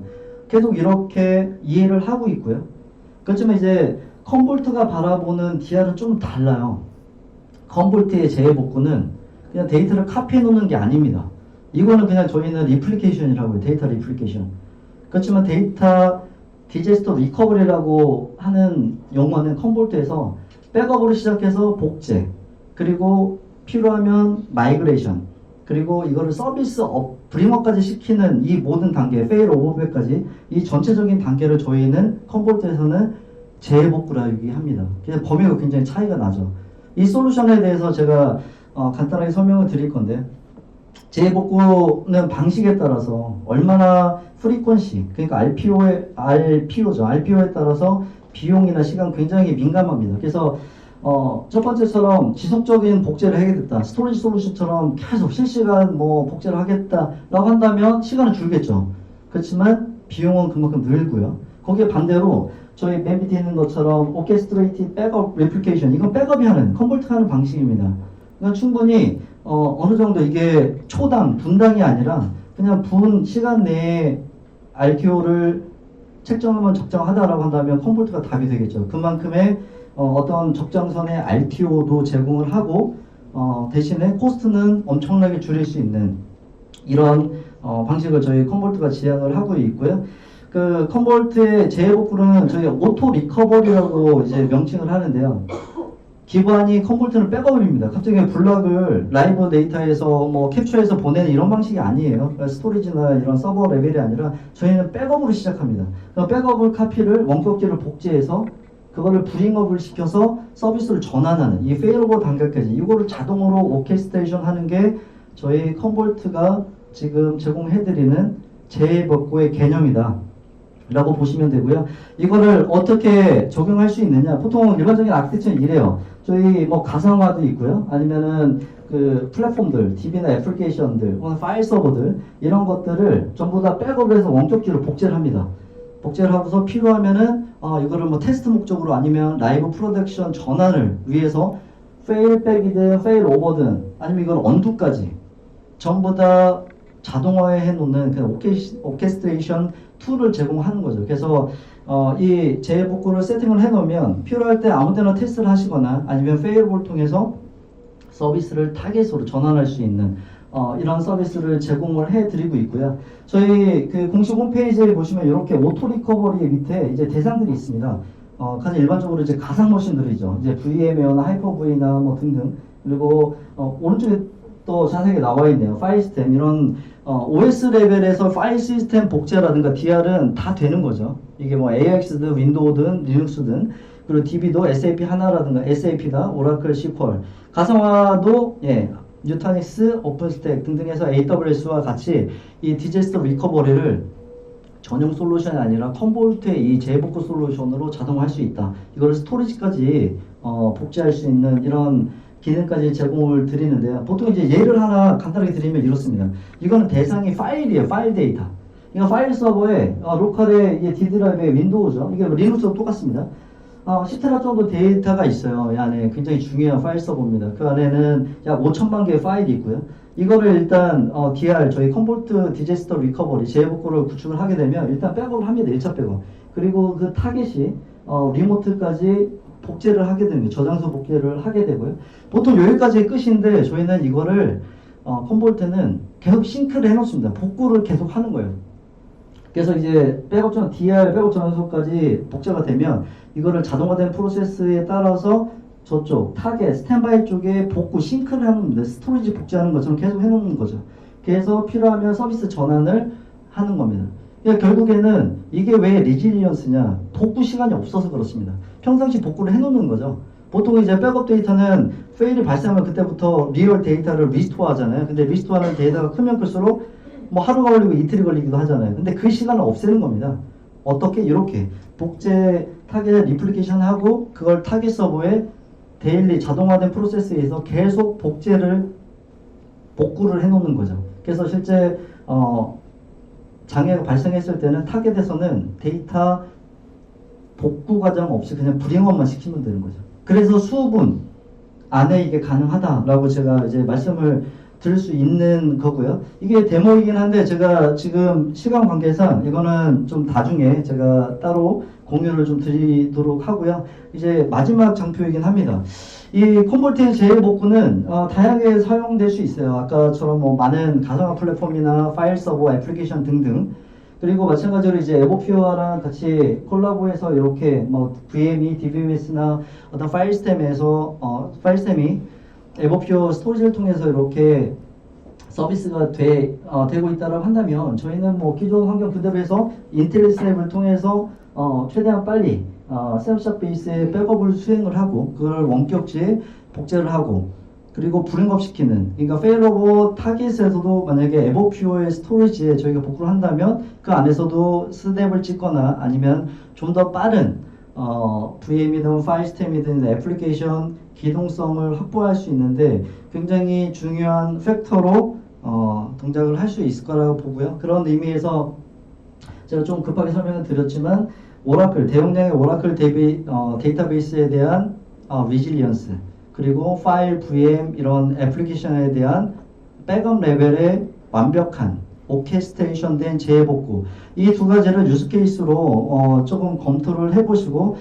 계속 이렇게 이해를 하고 있고요. 그렇지만 이제 컨볼트가 바라보는 DR은 좀 달라요. 컨볼트의 재해복구는 그냥 데이터를 카피해 놓는 게 아닙니다. 이거는 그냥 저희는 리플리케이션이라고 해요. 데이터 리플리케이션. 그렇지만 데이터 디제스터 리커버리라고 하는 용어는 컨볼트에서 백업으로 시작해서 복제, 그리고 필요하면 마이그레이션, 그리고 이거를 서비스 브링업까지 시키는 이 모든 단계, 페일 오버백까지 이 전체적인 단계를 저희는 컨볼트에서는 재복구라고 합니다. 그래서 범위가 굉장히 차이가 나죠. 이 솔루션에 대해서 제가 간단하게 설명을 드릴 건데, 재복구는 방식에 따라서 얼마나 프리퀀시, 그러니까 RPO죠. RPO에 따라서 비용이나 시간 굉장히 민감합니다. 그래서 첫 번째처럼 지속적인 복제를 하겠다, 스토리지 솔루션처럼 계속 실시간 뭐 복제를 하겠다라고 한다면 시간은 줄겠죠. 그렇지만 비용은 그만큼 늘고요. 거기에 반대로 저희 맨 밑에 있는 것처럼 오케스트레이티드 백업 레플리케이션, 이건 백업이 하는, 컨볼트가 하는 방식입니다. 그러니까 충분히 어느 정도 이게 초당, 분당이 아니라 그냥 분 시간 내에 RTO를 책정하면 적정하다라고 한다면 컨볼트가 답이 되겠죠. 그만큼의 어떤 적정선의 RTO도 제공을 하고 대신에 코스트는 엄청나게 줄일 수 있는 이런 방식을 저희 컨볼트가 지향을 하고 있고요. 그 컨볼트의 재해복구는 저희 오토 리커버리라고 이제 명칭을 하는데요. 기반이 컨볼트는 백업입니다. 갑자기 블락을 라이브 데이터에서 뭐 캡처해서 보내는 이런 방식이 아니에요. 그러니까 스토리지나 이런 서버 레벨이 아니라 저희는 백업으로 시작합니다. 그러니까 백업을 카피를 원격지를 복제해서 그거를 브링업을 시켜서 서비스를 전환하는 이 페일오버 단계까지 이거를 자동으로 오케스트레이션 하는 게 저희 컨볼트가 지금 제공해드리는 재해복구의 개념이다 라고 보시면 되고요. 이거를 어떻게 적용할 수 있느냐, 보통 일반적인 아키텍처는 이래요. 저희 뭐 가상화도 있고요, 아니면은 그 플랫폼들, DB나 애플리케이션들, 혹은 파일 서버들, 이런 것들을 전부 다 백업을 해서 원격지로 복제를 합니다. 복제를 하고서 필요하면은 이거를 뭐 테스트 목적으로 아니면 라이브 프로덕션 전환을 위해서 페일백이든 페일 오버든 아니면 이걸 언두까지 전부 다 자동화해 놓는 그냥 오케스트레이션 툴을 제공하는 거죠. 그래서 이 재복구를 세팅을 해 놓으면 필요할 때 아무 때나 테스트를 하시거나 아니면 페일오버를 통해서 서비스를 타겟으로 전환할 수 있는 이런 서비스를 제공을 해 드리고 있고요. 저희 그 공식 홈페이지에 보시면 이렇게 오토 리커버리 밑에 이제 대상들이 있습니다. 가장 일반적으로 이제 가상 머신들이죠. 이제 VM웨어나 하이퍼V나 뭐 등등. 그리고 오른쪽에 또 자세하게 나와 있네요. 파일 시스템, 이런 OS 레벨에서 파일 시스템 복제라든가 DR은 다 되는 거죠. 이게 뭐 AX든 윈도우든 리눅스든, 그리고 DB도 SAP 하나라든가 SAP다, 오라클, SQL, 가상화도 뉴타닉스, 오픈스택 등등해서 AWS와 같이 이 디제스터 리커버리를 전용 솔루션이 아니라 컨볼트의 이 재복구 솔루션으로 자동화할 수 있다. 이걸 스토리지까지 복제할 수 있는 이런 기능까지 제공을 드리는데요. 보통 이제 예를 하나 간단하게 드리면 이렇습니다. 이거는 대상이 파일이에요. 파일 데이터. 이거 파일 서버에 로컬의 D 드라이브의 윈도우죠. 이게 리눅스도 똑같습니다. 10테라 정도 데이터가 있어요. 이 안에 굉장히 중요한 파일 서버입니다. 그 안에는 약 5천만 개의 파일이 있고요. 이거를 일단 DR 저희 컴볼트 디제스터 리커버리 재복구를 구축을 하게 되면 일단 백업을 합니다. 1차 백업. 그리고 그 타겟이 리모트까지 복제를 하게 됩니다. 저장소 복제를 하게 되고요. 보통 여기까지 끝인데 저희는 이거를 컴볼트는 계속 싱크를 해놓습니다. 복구를 계속 하는 거예요. 그래서 이제 백업 전 DR 백업 전환소까지 복제가 되면 이거를 자동화된 프로세스에 따라서 저쪽 타겟 스탠바이 쪽에 복구 싱크를 해놓는데 스토리지 복제하는 것처럼 계속 해놓는 거죠. 그래서 필요하면 서비스 전환을 하는 겁니다. 그러니까 결국에는 이게 왜 리질리언스냐, 복구 시간이 없어서 그렇습니다. 평상시 복구를 해놓는 거죠. 보통 이제 백업 데이터는 페일이 발생하면 그때부터 리얼 데이터를 리스토어 하잖아요. 근데 리스토어하는 데이터가 크면 클수록 뭐 하루가 걸리고 이틀이 걸리기도 하잖아요. 근데 그 시간을 없애는 겁니다. 어떻게? 이렇게 복제 타겟 리플리케이션 하고 그걸 타겟 서버에 데일리 자동화된 프로세스에서 계속 복구를 해놓는 거죠. 그래서 실제 장애가 발생했을 때는 타겟에서는 데이터 복구 과정 없이 그냥 브링업만 시키면 되는 거죠. 그래서 수분 안에 이게 가능하다라고 제가 이제 말씀을 드릴 수 있는 거고요. 이게 데모이긴 한데 제가 지금 시간 관계상 이거는 좀 나중에 제가 따로 공유를 좀 드리도록 하고요. 이제 마지막 장표이긴 합니다. 이 콤볼트의 재복구는 다양하게 사용될 수 있어요. 아까처럼 뭐 많은 가상화 플랫폼이나 파일 서버, 애플리케이션 등등. 그리고 마찬가지로 이제 에버퓨어랑 같이 콜라보해서 이렇게 뭐 VME, DBMS나 어떤 파일 시스템이 에버퓨어 스토리지를 통해서 이렇게 서비스가 되고 있다고 한다면 저희는 뭐 기존 환경 그대로 해서 인텔 스냅을 통해서 최대한 빨리 스냅샷 베이스의 백업을 수행을 하고 그걸 원격지에 복제를 하고 그리고 브링업 시키는, 그러니까 페일러버 타깃에서도 만약에 에버퓨어의 스토리지에 저희가 복구를 한다면 그 안에서도 스냅을 찍거나 아니면 좀 더 빠른 VM이든 파일 시스템이든 애플리케이션 기동성을 확보할 수 있는데 굉장히 중요한 팩터로 동작을 할 수 있을 거라고 보고요. 그런 의미에서 제가 좀 급하게 설명을 드렸지만 오라클, 대용량의 오라클 데이터베이스에 대한 리질리언스, 그리고 파일, VM 이런 애플리케이션에 대한 백업 레벨의 완벽한 오케스트레이션 된 재복구, 이 두 가지를 유스 케이스로 조금 검토를 해보시고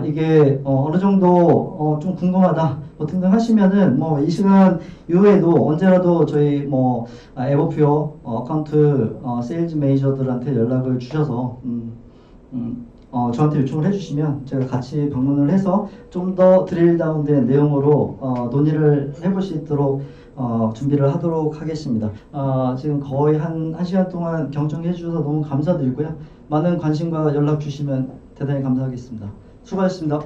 이게 어느 정도 좀 궁금하다 등등 하시면은 뭐 이 시간 이후에도 언제라도 저희 뭐 에버퓨어 어카운트 세일즈 매니저들한테 연락을 주셔서 저한테 요청을 해주시면 제가 같이 방문을 해서 좀 더 드릴 다운된 내용으로 논의를 해볼 수 있도록 준비를 하도록 하겠습니다. 지금 거의 한 시간 동안 경청해 주셔서 너무 감사드리고요. 많은 관심과 연락 주시면 대단히 감사하겠습니다. 수고하셨습니다.